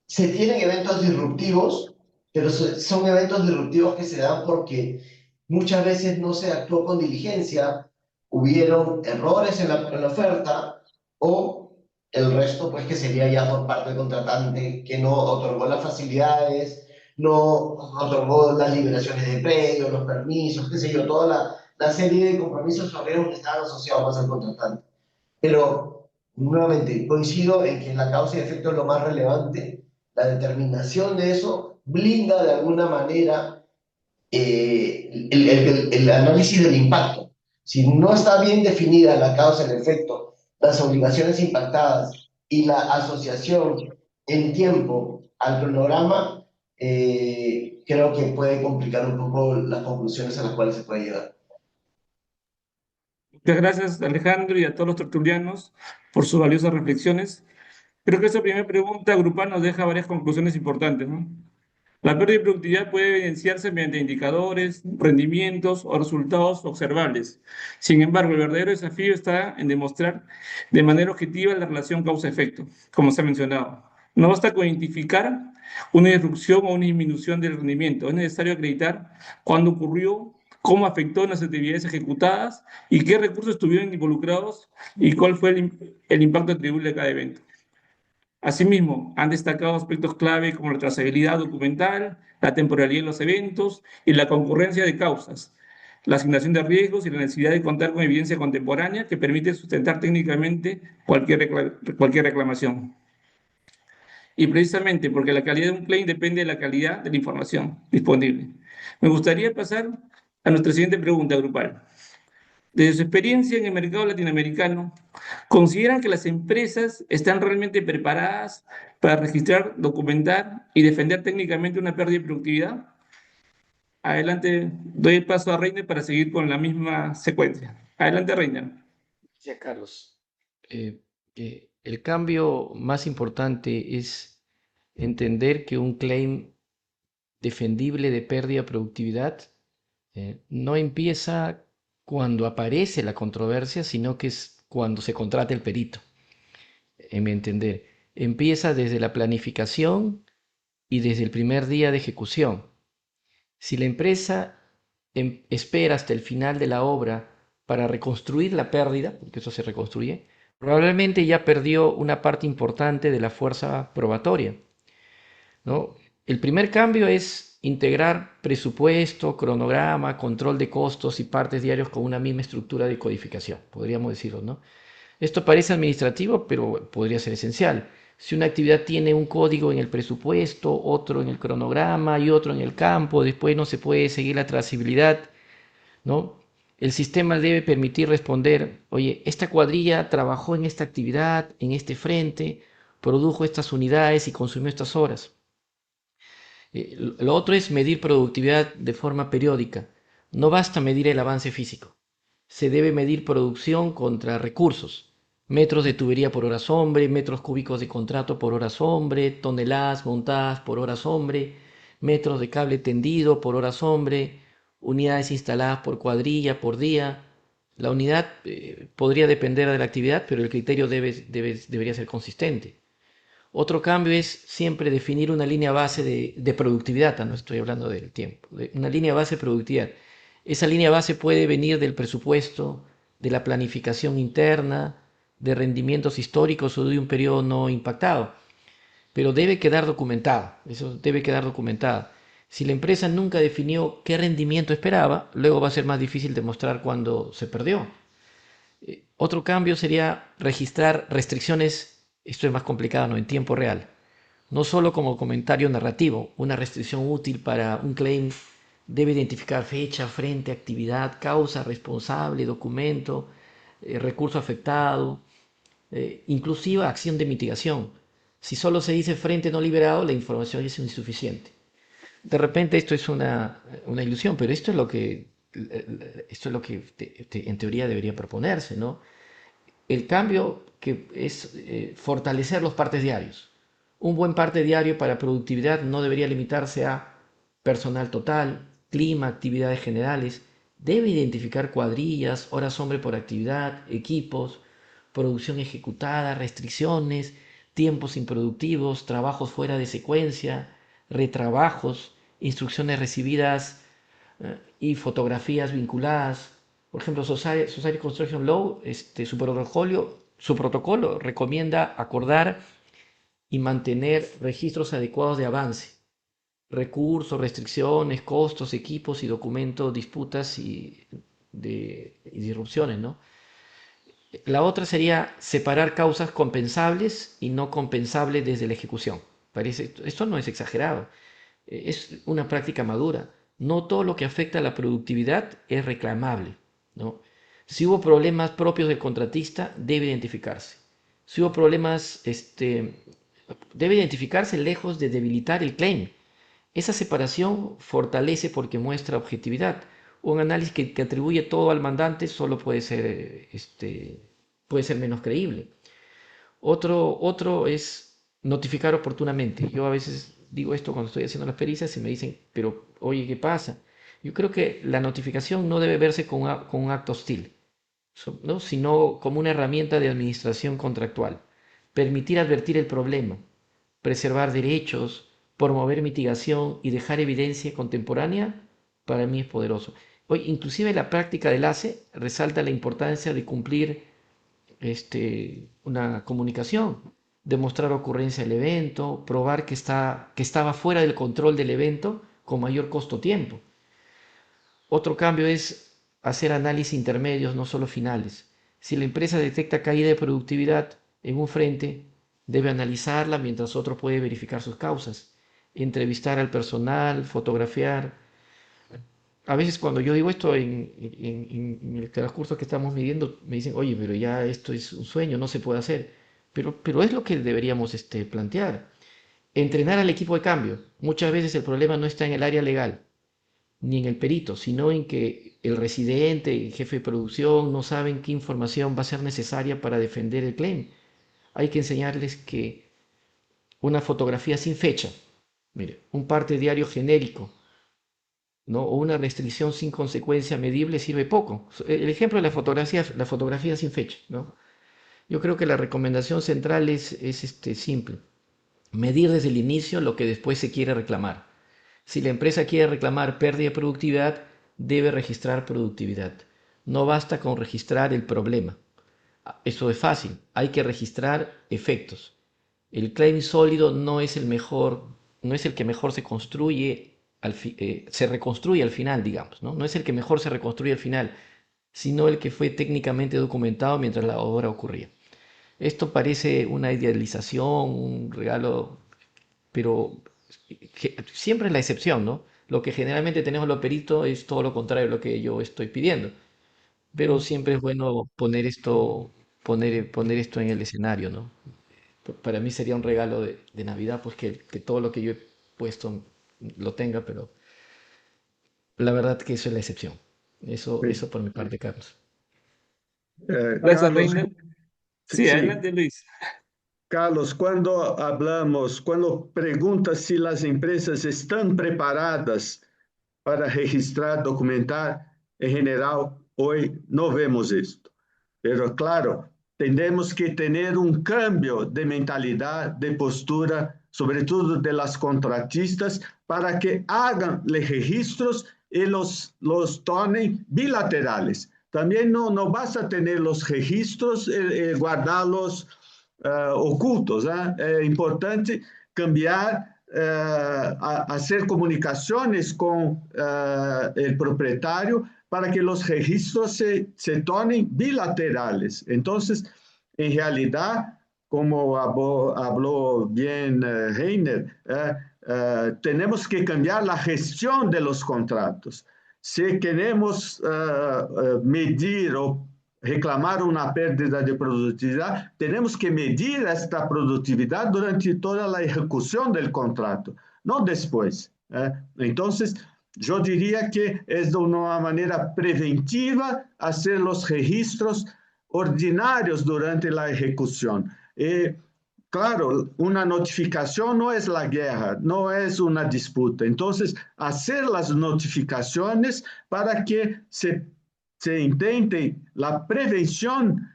se tienen eventos disruptivos, pero son eventos disruptivos que se dan porque muchas veces no se actuó con diligencia, hubieron errores en la oferta o el resto pues que sería ya por parte del contratante que no otorgó las facilidades, no otorgó las liberaciones de predio, los permisos, qué sé yo, toda la serie de compromisos obreros que estaban asociados más al contratante. Pero, nuevamente, coincido en que la causa y efecto es lo más relevante. La determinación de eso blinda de alguna manera el análisis del impacto. Si no está bien definida la causa, el efecto, las obligaciones impactadas y la asociación en tiempo al cronograma, creo que puede complicar un poco las conclusiones a las cuales se puede llegar. Muchas gracias, Alejandro, y a todos los tertulianos por sus valiosas reflexiones. Creo que esta primera pregunta grupal nos deja varias conclusiones importantes, ¿no? La pérdida de productividad puede evidenciarse mediante indicadores, rendimientos o resultados observables. Sin embargo, el verdadero desafío está en demostrar de manera objetiva la relación causa-efecto, como se ha mencionado. No basta con identificar una disrupción o una disminución del rendimiento, es necesario acreditar cuándo ocurrió, cómo afectó en las actividades ejecutadas y qué recursos estuvieron involucrados y cuál fue el impacto atribuible a cada evento. Asimismo, han destacado aspectos clave como la trazabilidad documental, la temporalidad de los eventos y la concurrencia de causas, la asignación de riesgos y la necesidad de contar con evidencia contemporánea que permite sustentar técnicamente cualquier reclamación. Y precisamente porque la calidad de un claim depende de la calidad de la información disponible. Me gustaría pasar a nuestra siguiente pregunta grupal. Desde su experiencia en el mercado latinoamericano, ¿consideran que las empresas están realmente preparadas para registrar, documentar y defender técnicamente una pérdida de productividad? Adelante, doy el paso a Reiner para seguir con la misma secuencia. Adelante, Reiner. Gracias, Carlos. El cambio más importante es entender que un claim defendible de pérdida de productividad no empieza cuando aparece la controversia, sino que es cuando se contrata el perito, en mi entender. Empieza desde la planificación y desde el primer día de ejecución. Si la empresa espera hasta el final de la obra para reconstruir la pérdida, porque eso se reconstruye, probablemente ya perdió una parte importante de la fuerza probatoria, ¿no? El primer cambio es integrar presupuesto, cronograma, control de costos y partes diarios con una misma estructura de codificación, podríamos decirlo, ¿no? Esto parece administrativo, pero podría ser esencial. Si una actividad tiene un código en el presupuesto, otro en el cronograma y otro en el campo, después no se puede seguir la trazabilidad, ¿no? El sistema debe permitir responder, oye, esta cuadrilla trabajó en esta actividad, en este frente, produjo estas unidades y consumió estas horas. Lo otro es medir productividad de forma periódica. No basta medir el avance físico. Se debe medir producción contra recursos. Metros de tubería por horas hombre, metros cúbicos de contrato por horas hombre, toneladas montadas por horas hombre, metros de cable tendido por horas hombre, unidades instaladas por cuadrilla por día. La unidad podría depender de la actividad, pero el criterio debería ser consistente. Otro cambio es siempre definir una línea base de productividad, no estoy hablando del tiempo, una línea base de productividad. Esa línea base puede venir del presupuesto, de la planificación interna, de rendimientos históricos o de un periodo no impactado, pero debe quedar documentada, eso debe quedar documentada. Si la empresa nunca definió qué rendimiento esperaba, luego va a ser más difícil demostrar cuándo se perdió. Otro cambio sería registrar restricciones, esto es más complicado, ¿no? En tiempo real. No solo como comentario narrativo, una restricción útil para un claim debe identificar fecha, frente, actividad, causa, responsable, documento, recurso afectado, inclusive acción de mitigación. Si solo se dice frente no liberado, la información es insuficiente. De repente esto es una ilusión, pero esto es lo que en teoría debería proponerse, ¿no? El cambio que es fortalecer los partes diarios. Un buen parte diario para productividad no debería limitarse a personal total, clima, actividades generales. Debe identificar cuadrillas, horas hombre por actividad, equipos, producción ejecutada, restricciones, tiempos improductivos, trabajos fuera de secuencia, retrabajos, instrucciones recibidas y fotografías vinculadas. Por ejemplo, Society Construction Law, su protocolo recomienda acordar y mantener registros adecuados de avance, recursos, restricciones, costos, equipos y documentos, disputas y disrupciones, ¿no? La otra sería separar causas compensables y no compensables desde la ejecución. Parece, esto no es exagerado, es una práctica madura. No todo lo que afecta a la productividad es reclamable, ¿no? Si hubo problemas propios del contratista, debe identificarse. Si hubo problemas, debe identificarse lejos de debilitar el claim. Esa separación fortalece porque muestra objetividad. Un análisis que atribuye todo al mandante solo puede ser menos creíble. Otro es notificar oportunamente. Yo a veces digo esto cuando estoy haciendo las pericias y me dicen, pero oye, ¿qué pasa? Yo creo que la notificación no debe verse como un acto hostil, ¿no? Sino como una herramienta de administración contractual. Permitir advertir el problema, preservar derechos, promover mitigación y dejar evidencia contemporánea, para mí es poderoso. Hoy, inclusive la práctica del ACE resalta la importancia de cumplir una comunicación, demostrar ocurrencia del evento, probar que estaba fuera del control del evento con mayor costo-tiempo. Otro cambio es hacer análisis intermedios, no solo finales. Si la empresa detecta caída de productividad en un frente, debe analizarla mientras otro puede verificar sus causas, entrevistar al personal, fotografiar. A veces cuando yo digo esto en el transcurso que estamos midiendo, me dicen, oye, pero ya esto es un sueño, no se puede hacer. Pero es lo que deberíamos plantear. Entrenar al equipo de cambio. Muchas veces el problema no está en el área legal, ni en el perito, sino en que el residente, el jefe de producción, no saben qué información va a ser necesaria para defender el claim. Hay que enseñarles que una fotografía sin fecha, mire, un parte diario genérico, ¿no? O una restricción sin consecuencia medible sirve poco. El ejemplo de la fotografía sin fecha, ¿no? Yo creo que la recomendación central es simple. Medir desde el inicio lo que después se quiere reclamar. Si la empresa quiere reclamar pérdida de productividad, debe registrar productividad. No basta con registrar el problema. Eso es fácil. Hay que registrar efectos. El claim sólido no es el mejor, no es el que mejor se construye, se reconstruye al final, digamos, ¿no? No es el que mejor se reconstruye al final, sino el que fue técnicamente documentado mientras la obra ocurría. Esto parece una idealización, un regalo, pero siempre es la excepción, ¿no? Lo que generalmente tenemos los peritos es todo lo contrario de lo que yo estoy pidiendo. Pero siempre es bueno poner esto en el escenario, ¿no? Para mí sería un regalo de Navidad, pues que todo lo que yo he puesto lo tenga, pero la verdad que eso es la excepción. Eso por mi parte, Carlos. Gracias, Carlos, Reiner. Sí, sí, adelante, Luis. Carlos, cuando hablamos, cuando preguntas si las empresas están preparadas para registrar, documentar, en general, hoy no vemos esto. Pero claro, tenemos que tener un cambio de mentalidad, de postura, sobre todo de las contratistas, para que hagan los registros y los tornen bilaterales. También no basta tener los registros y guardarlos ocultos. Es importante cambiar, hacer comunicaciones con el propietario para que los registros se tornen bilaterales. Entonces, en realidad, como habló bien Reiner, tenemos que cambiar la gestión de los contratos. Si queremos medir o reclamar una pérdida de productividad, tenemos que medir esta productividad durante toda la ejecución del contrato, no después. Entonces, yo diría que es de una manera preventiva hacer los registros ordinarios durante la ejecución. Claro, una notificación no es la guerra, no es una disputa. Entonces, hacer las notificaciones para que se intente la prevención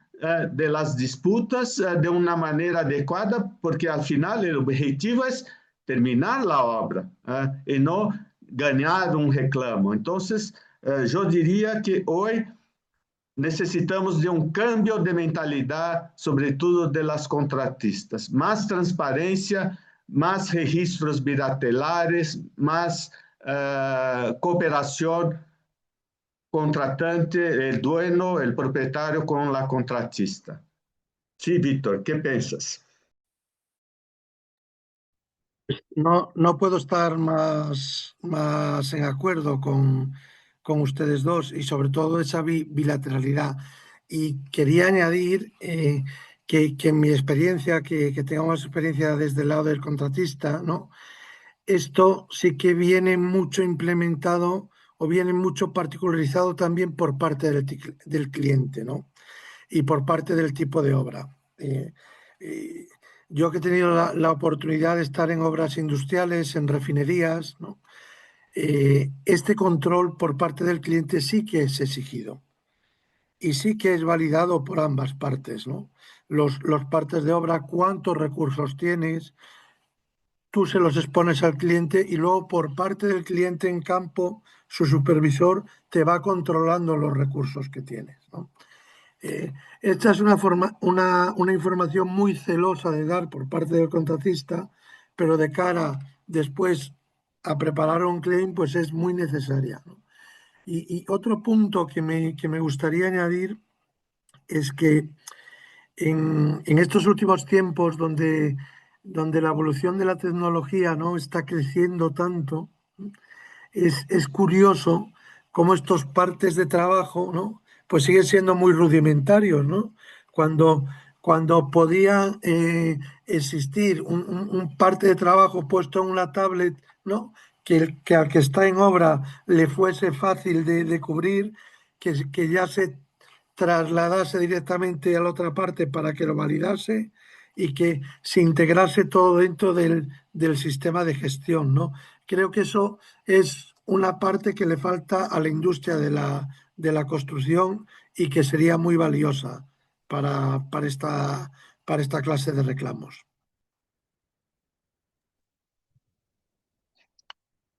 de las disputas de una manera adecuada, porque al final el objetivo es terminar la obra y no ganar un reclamo. Entonces, yo diría que hoy necesitamos de un cambio de mentalidad, sobre todo de las contratistas. Más transparencia, más registros bilaterales, más cooperación contratante, el dueño, el propietario con la contratista. Sí, Víctor, ¿qué piensas? No puedo estar más en acuerdo con ustedes dos y sobre todo esa bilateralidad. Y quería añadir que en mi experiencia, que tengo más experiencia desde el lado del contratista, ¿no? Esto sí que viene mucho implementado o viene mucho particularizado también por parte del cliente, ¿no? Y por parte del tipo de obra. Eh, yo que he tenido la oportunidad de estar en obras industriales, en refinerías, ¿no? Este control por parte del cliente sí que es exigido y sí que es validado por ambas partes, ¿no? Los partes de obra, cuántos recursos tienes, tú se los expones al cliente y luego por parte del cliente en campo, su supervisor te va controlando los recursos que tienes, ¿no? Esta es una información muy celosa de dar por parte del contratista, pero de cara después a preparar un claim, pues es muy necesaria, ¿no? Y otro punto que me gustaría añadir es que en estos últimos tiempos donde la evolución de la tecnología, ¿no? está creciendo tanto, es curioso cómo estos partes de trabajo, ¿no? pues siguen siendo muy rudimentarios, ¿no? Cuando, cuando podía existir un parte de trabajo puesto en una tablet, ¿no? Que al que está en obra le fuese fácil de cubrir, que ya se trasladase directamente a la otra parte para que lo validase y que se integrase todo dentro del sistema de gestión, ¿no? Creo que eso es una parte que le falta a la industria de la construcción y que sería muy valiosa para esta clase de reclamos.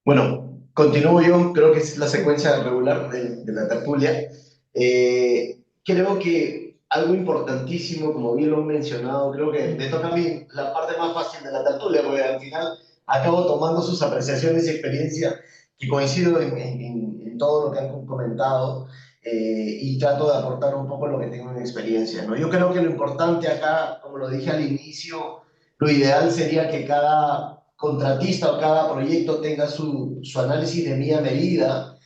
Bueno, continúo yo, creo que es la secuencia regular de la tertulia. Creo que algo importantísimo, como bien lo he mencionado, creo que me toca a mí la parte más fácil de la tertulia, porque al final acabo tomando sus apreciaciones y experiencia, que coincido en todo lo que han comentado, y trato de aportar un poco lo que tengo en experiencia, ¿no? Yo creo que lo importante acá, como lo dije al inicio, lo ideal sería que cada contratista o cada proyecto tenga su análisis de mía medida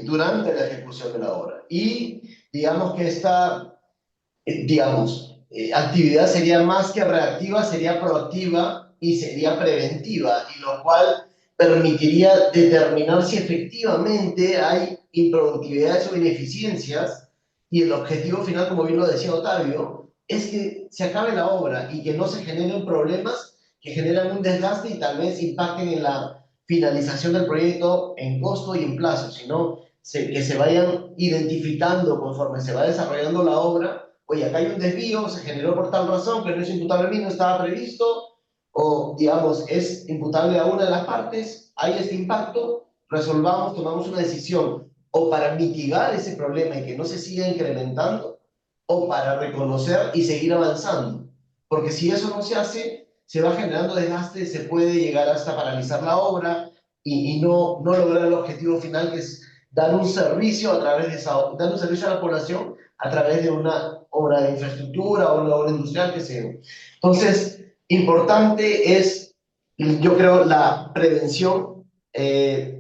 durante la ejecución de la obra. Y digamos que esta, actividad sería más que reactiva, sería proactiva y sería preventiva, y lo cual permitiría determinar si efectivamente hay improductividades o ineficiencias, y el objetivo final, como bien lo decía Otavio, es que se acabe la obra y que no se generen problemas que generan un desgaste y tal vez impacten en la finalización del proyecto en costo y en plazo, sino que se vayan identificando conforme se va desarrollando la obra. Oye, acá hay un desvío, se generó por tal razón, pero no es imputable a mí, no estaba previsto, o digamos, es imputable a una de las partes, hay este impacto, resolvamos, tomamos una decisión, o para mitigar ese problema y que no se siga incrementando, o para reconocer y seguir avanzando. Porque si eso no se hace, se va generando desgaste, se puede llegar hasta paralizar la obra y no lograr el objetivo final, que es dar un servicio a través de dar un servicio a la población a través de una obra de infraestructura o una obra industrial que sea. Entonces, importante es, yo creo, la prevención.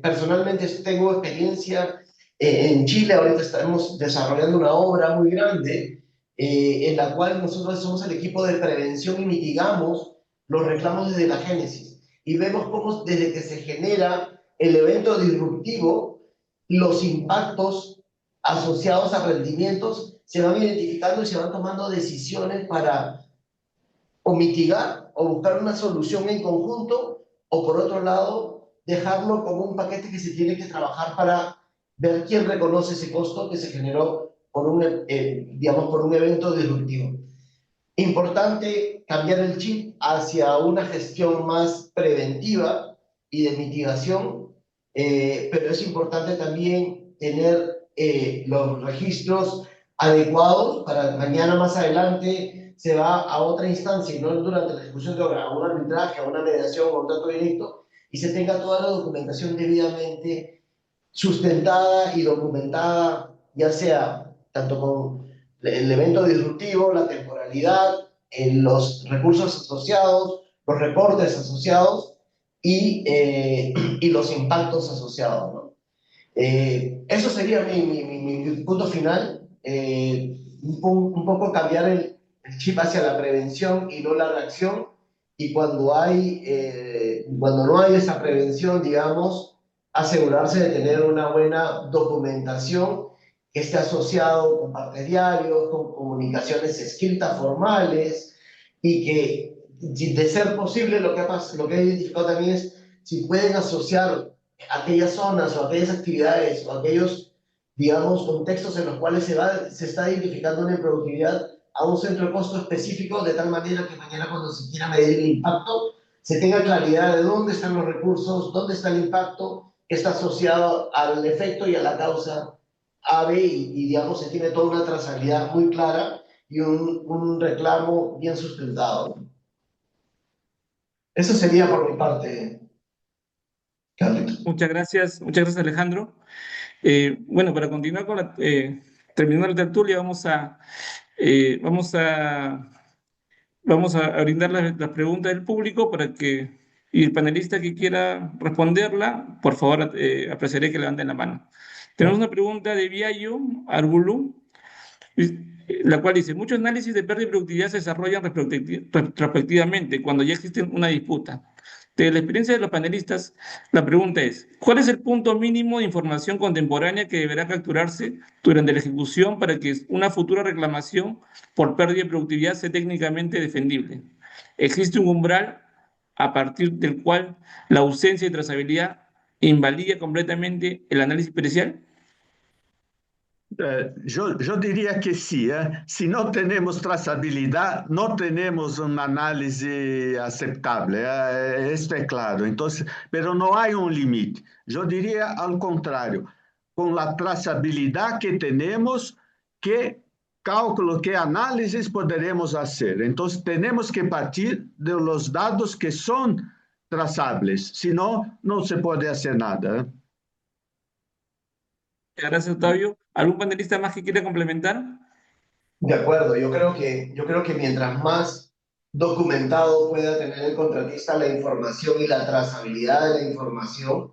Personalmente tengo experiencia en Chile, ahorita estamos desarrollando una obra muy grande en la cual nosotros somos el equipo de prevención y mitigamos los reclamos desde la génesis. Y vemos cómo desde que se genera el evento disruptivo, los impactos asociados a rendimientos se van identificando y se van tomando decisiones para o mitigar o buscar una solución en conjunto, o por otro lado, dejarlo como un paquete que se tiene que trabajar para ver quién reconoce ese costo que se generó por digamos, por un evento disruptivo. Importante cambiar el chip hacia una gestión más preventiva y de mitigación, pero es importante también tener los registros adecuados para mañana más adelante se va a otra instancia y no durante la ejecución de obra, a un arbitraje, a una mediación, a un trato directo, y se tenga toda la documentación debidamente sustentada y documentada, ya sea tanto con el evento disruptivo, la temporalidad, los recursos asociados, los reportes asociados y los impactos asociados, ¿no? Eso sería mi punto final. Un poco cambiar el chip hacia la prevención y no la reacción. Y cuando no hay esa prevención, digamos, asegurarse de tener una buena documentación que esté asociado con partes diarios, con comunicaciones escritas formales y que, de ser posible, lo que he identificado también es si pueden asociar aquellas zonas o aquellas actividades o aquellos, digamos, contextos en los cuales se está identificando una improductividad a un centro de costo específico, de tal manera que mañana cuando se quiera medir el impacto, se tenga claridad de dónde están los recursos, dónde está el impacto que está asociado al efecto y a la causa A, B, y digamos, se tiene toda una trazabilidad muy clara y un reclamo bien sustentado. Eso sería por mi parte, Carlitos. Muchas gracias Alejandro. Bueno, para continuar terminando la tertulia, eh, vamos a, vamos a brindar las preguntas del público y el panelista que quiera responderla, por favor, apreciaré que levanten la mano. Tenemos una pregunta de Viayo Arbulú, la cual dice: muchos análisis de pérdida de productividad se desarrollan retrospectivamente cuando ya existe una disputa. De la experiencia de los panelistas, la pregunta es: ¿cuál es el punto mínimo de información contemporánea que deberá capturarse durante la ejecución para que una futura reclamación por pérdida de productividad sea técnicamente defendible? ¿Existe un umbral a partir del cual la ausencia de trazabilidad invalida completamente el análisis pericial? Yo diría que sí, ¿eh? Si no tenemos trazabilidad, no tenemos un análisis aceptable, esto es claro. Entonces, pero no hay un límite. Yo diría al contrario, con la trazabilidad que tenemos, ¿qué cálculo, qué análisis podremos hacer? Entonces, tenemos que partir de los datos que son trazables, si no, no se puede hacer nada, ¿eh? Gracias, Octavio. ¿Algún panelista más que quiera complementar? De acuerdo, yo creo que mientras más documentado pueda tener el contratista la información y la trazabilidad de la información,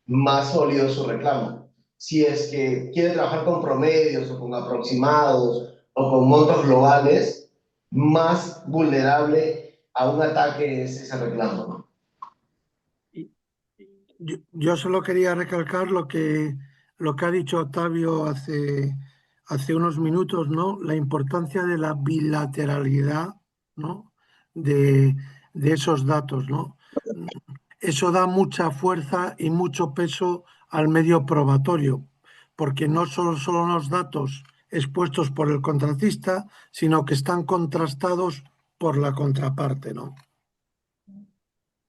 más sólido su reclamo. Si es que quiere trabajar con promedios o con aproximados o con montos globales, más vulnerable a un ataque es ese reclamo, ¿no? Yo solo quería recalcar lo que ha dicho Octavio hace unos minutos, ¿no? La importancia de la bilateralidad, ¿no? De esos datos, ¿no? Eso da mucha fuerza y mucho peso al medio probatorio, porque no solo son los datos expuestos por el contratista, sino que están contrastados por la contraparte, ¿no?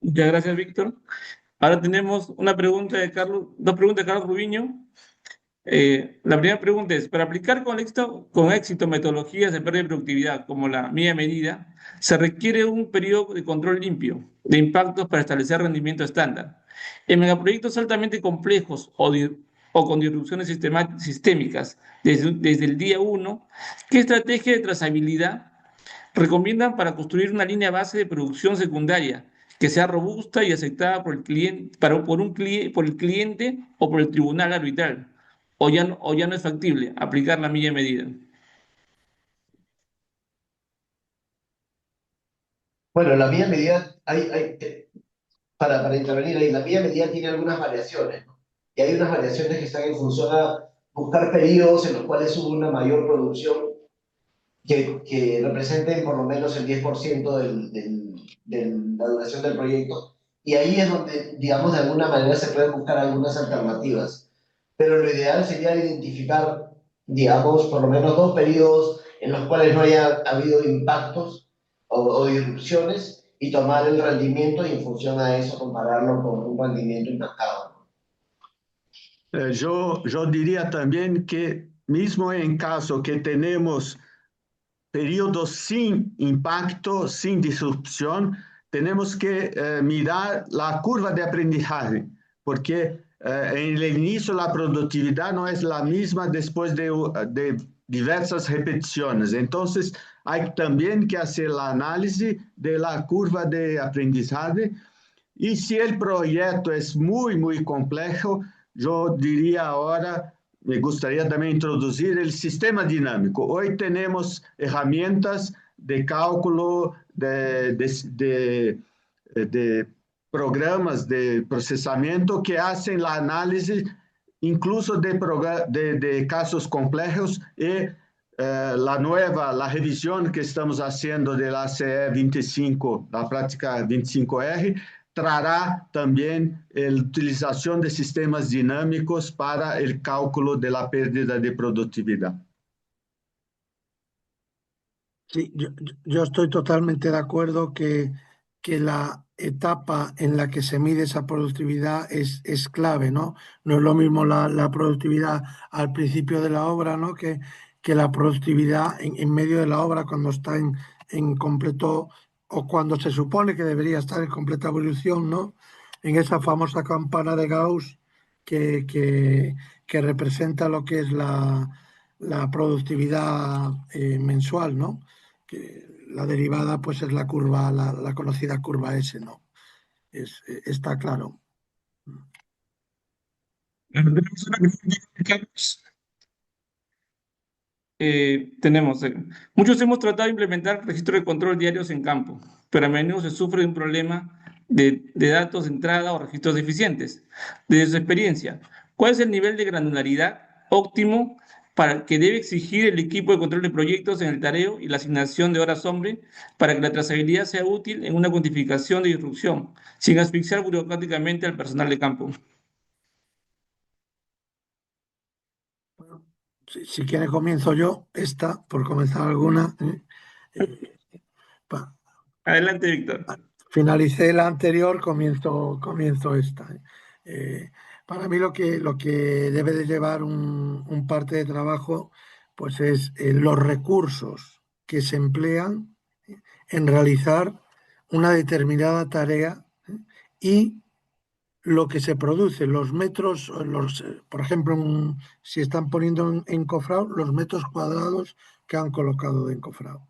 Muchas gracias, Víctor. Ahora tenemos dos preguntas de Carlos Rubiño. La primera pregunta es: para aplicar con éxito metodologías de pérdida de productividad como la mía medida, se requiere un periodo de control limpio de impactos para establecer rendimiento estándar. En megaproyectos altamente complejos o con disrupciones sistémicas desde el día uno, ¿qué estrategia de trazabilidad recomiendan para construir una línea base de producción secundaria que sea robusta y aceptada por el cliente, por el cliente o por el tribunal arbitral? O ya no es factible aplicar la milla medida. Bueno, la mía medida, para intervenir ahí, la mía medida tiene algunas variaciones, ¿no? Y hay unas variaciones que están en función a buscar periodos en los cuales hubo una mayor producción que representen por lo menos el 10% de la duración del proyecto. Y ahí es donde, digamos, de alguna manera se pueden buscar algunas alternativas. Pero lo ideal sería identificar, digamos, por lo menos dos periodos en los cuales no haya habido impactos o disrupciones y tomar el rendimiento y en función a eso compararlo con un rendimiento impactado. Yo diría también que mismo en caso que tenemos periodos sin impacto, sin disrupción, tenemos que mirar la curva de aprendizaje, porque en el inicio la productividad no es la misma después de diversas repeticiones. Entonces, hay también que hacer el análisis de la curva de aprendizaje. Y si el proyecto es muy complejo, yo diría ahora, me gustaría también introducir el sistema dinámico. Hoy tenemos herramientas de cálculo, de programas de procesamiento que hacen la análisis incluso de casos complejos y la revisión que estamos haciendo de la CE 25, la práctica 25R, trará también la utilización de sistemas dinámicos para el cálculo de la pérdida de productividad. Sí, yo estoy totalmente de acuerdo que la etapa en la que se mide esa productividad es clave, ¿no? No es lo mismo la productividad al principio de la obra, ¿no? Que la productividad en medio de la obra cuando está en completo o cuando se supone que debería estar en completa evolución, ¿no? En esa famosa campana de Gauss que representa lo que es la productividad mensual, ¿no? Que la derivada pues es la curva, la conocida curva S, ¿no? Está claro. Tenemos una pregunta, Carlos. Muchos hemos tratado de implementar registros de control diarios en campo, pero a menudo se sufre de un problema de datos de entrada o registros deficientes. Desde su experiencia, ¿cuál es el nivel de granularidad óptimo para que debe exigir el equipo de control de proyectos en el tareo y la asignación de horas hombre para que la trazabilidad sea útil en una cuantificación de disrupción, sin asfixiar burocráticamente al personal de campo? Si quiere comienzo yo, esta, por comenzar alguna. Pa- Adelante, Víctor. Finalicé la anterior, comienzo esta. Eh, para mí lo que debe de llevar un parte de trabajo pues es los recursos que se emplean en realizar una determinada tarea y lo que se produce, los metros, por ejemplo, si están poniendo en encofrado, los metros cuadrados que han colocado de encofrado.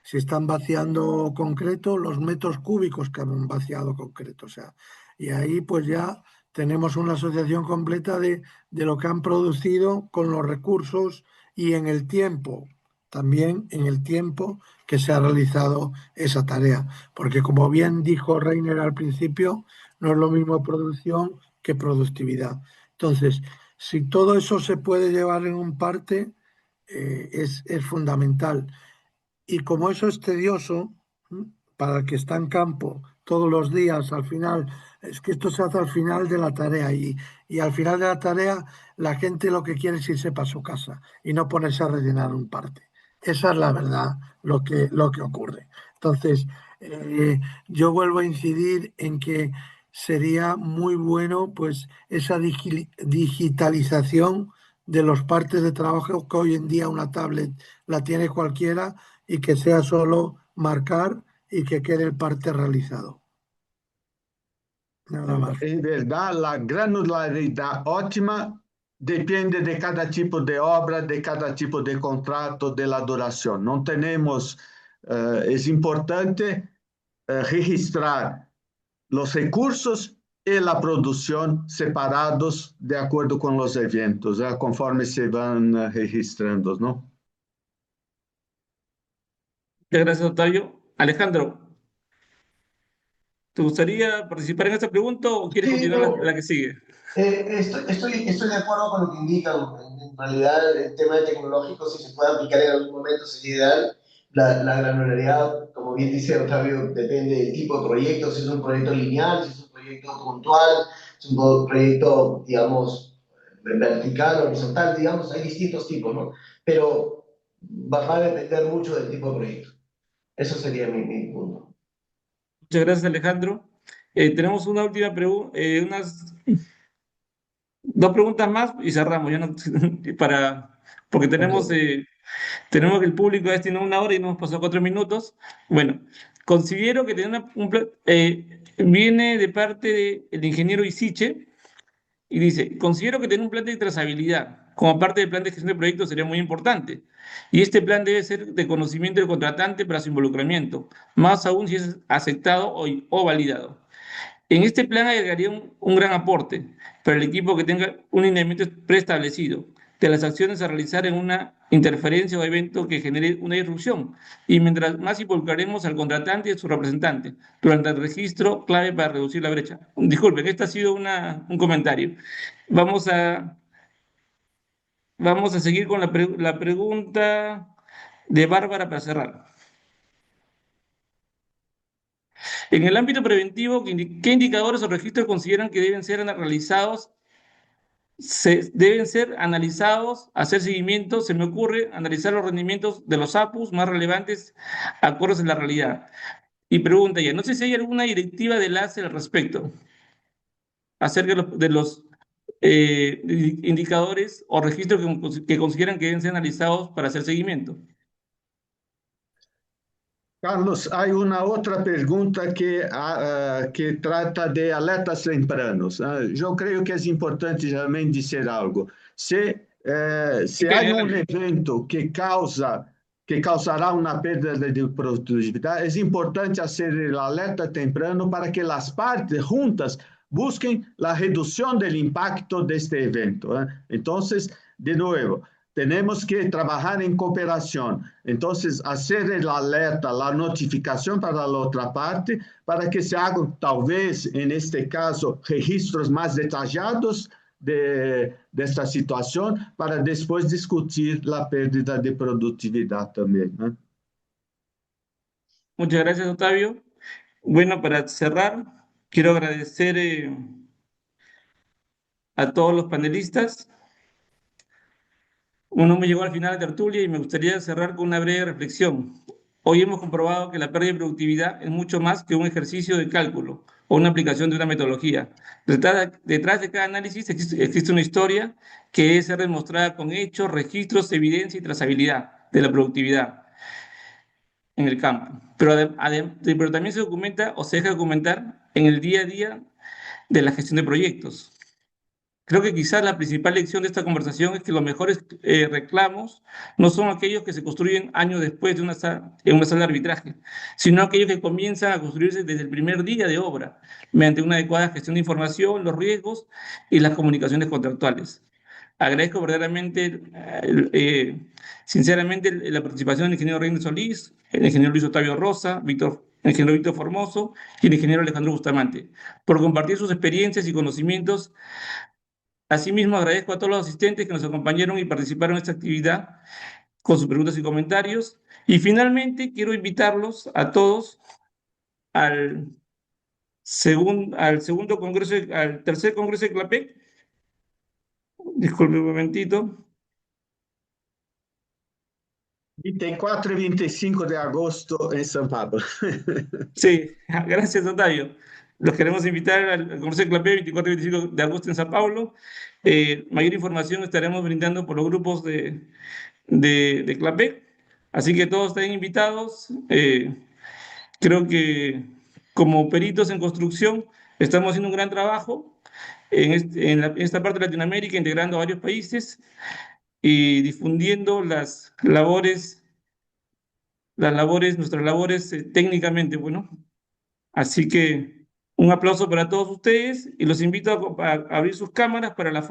Si están vaciando concreto, los metros cúbicos que han vaciado concreto. O sea, y ahí pues ya tenemos una asociación completa de lo que han producido con los recursos y en el tiempo, también en el tiempo que se ha realizado esa tarea. Porque como bien dijo Reiner al principio, no es lo mismo producción que productividad. Entonces, si todo eso se puede llevar en un parte, es fundamental. Y como eso es tedioso, para el que está en campo todos los días, al final, es que esto se hace al final de la tarea y al final de la tarea la gente lo que quiere es irse para su casa y no ponerse a rellenar un parte. Esa es la verdad, lo que ocurre. Entonces, yo vuelvo a incidir en que sería muy bueno pues esa digitalización de los partes de trabajo que hoy en día una tablet la tiene cualquiera y que sea solo marcar y que quede el parte realizado. Nada más. En verdad, la granularidad óptima depende de cada tipo de obra, de cada tipo de contrato, de la duración. No tenemos, es importante registrar los recursos y la producción separados de acuerdo con los eventos, conforme se van registrando, ¿no? Muchas gracias, Octavio. Alejandro, ¿te gustaría participar en esta pregunta o quieres Sí, continuar no, la que sigue? estoy de acuerdo con lo que indican. En realidad, el tema de tecnológico, si se puede aplicar en algún momento, sería ideal. La granularidad, como bien dice Octavio, depende del tipo de proyecto, si es un proyecto lineal, si es un proyecto puntual, si es un proyecto, digamos, vertical, horizontal, digamos, hay distintos tipos, ¿no? Pero va a depender mucho del tipo de proyecto. Eso sería mi punto. Muchas gracias, Alejandro. Tenemos una última pregunta, unas dos preguntas más y cerramos, ya no, porque Ok. tenemos que el público ha destinado una hora y nos hemos pasado 4 minutos. Bueno, considero que tener viene de parte del ingeniero Isiche, Y dice, considero que tener un plan de trazabilidad como parte del plan de gestión de proyectos sería muy importante. Y este plan debe ser de conocimiento del contratante para su involucramiento, más aún si es aceptado o validado. En este plan agregaría un gran aporte para el equipo que tenga un lineamiento preestablecido de las acciones a realizar en una interferencia o evento que genere una disrupción. Y mientras más involucraremos al contratante y a su representante durante el registro, clave para reducir la brecha. Disculpen, este ha sido un comentario. Vamos a, vamos a seguir con la pregunta de Bárbara para cerrar. En el ámbito preventivo, ¿qué indicadores o registros consideran que deben ser realizados deben ser analizados, hacer seguimiento? Se me ocurre analizar los rendimientos de los APUs más relevantes acordes a la realidad. Y pregunta ya, no sé si hay alguna directiva del ACE al respecto, acerca de los indicadores o registros que consideran que deben ser analizados para hacer seguimiento. Carlos, hay una otra pregunta que trata de alertas tempranos. Yo creo que es importante también decir algo. Si Ok, hay un adelante. evento que causará una pérdida de productividad, es importante hacer el alerta temprano para que las partes juntas busquen la reducción del impacto de este evento. Entonces, de nuevo, tenemos que trabajar en cooperación. Entonces, hacer el alerta, la notificación para la otra parte, para que se hagan, tal vez, en este caso, registros más detallados esta situación, para después discutir la pérdida de productividad también, ¿no? Muchas gracias, Octavio. Bueno, para cerrar, quiero agradecer a todos los panelistas. Uno me llegó al final de la tertulia y me gustaría cerrar con una breve reflexión. Hoy hemos comprobado que la pérdida de productividad es mucho más que un ejercicio de cálculo o una aplicación de una metodología. Detrás de cada análisis existe una historia que debe ser demostrada con hechos, registros, evidencia y trazabilidad de la productividad en el campo. Pero también se documenta o se deja documentar en el día a día de la gestión de proyectos. Creo que quizás la principal lección de esta conversación es que los mejores reclamos no son aquellos que se construyen años después en una sala de arbitraje, sino aquellos que comienzan a construirse desde el primer día de obra, mediante una adecuada gestión de información, los riesgos y las comunicaciones contractuales. Agradezco verdaderamente, sinceramente, la participación del ingeniero Reiner Solís, el ingeniero Luis Octavio Rosa, el ingeniero Víctor Formoso y el ingeniero Alejandro Bustamante, por compartir sus experiencias y conocimientos. Asimismo, agradezco a todos los asistentes que nos acompañaron y participaron en esta actividad con sus preguntas y comentarios. Y finalmente, quiero invitarlos a todos al, segundo congreso, al tercer congreso de CLAPEC. Disculpe un momentito. 24 y 25 de agosto en São Paulo. Sí, gracias, Octavio. Los queremos invitar al congreso de CLAPEC 24 y 25 de agosto en Sao Paulo. Mayor información estaremos brindando por los grupos de CLAPEC. Así que todos están invitados. Creo que como peritos en construcción estamos haciendo un gran trabajo en esta parte de Latinoamérica, integrando a varios países y difundiendo nuestras labores técnicamente, bueno. Así que un aplauso para todos ustedes y los invito a abrir sus cámaras para la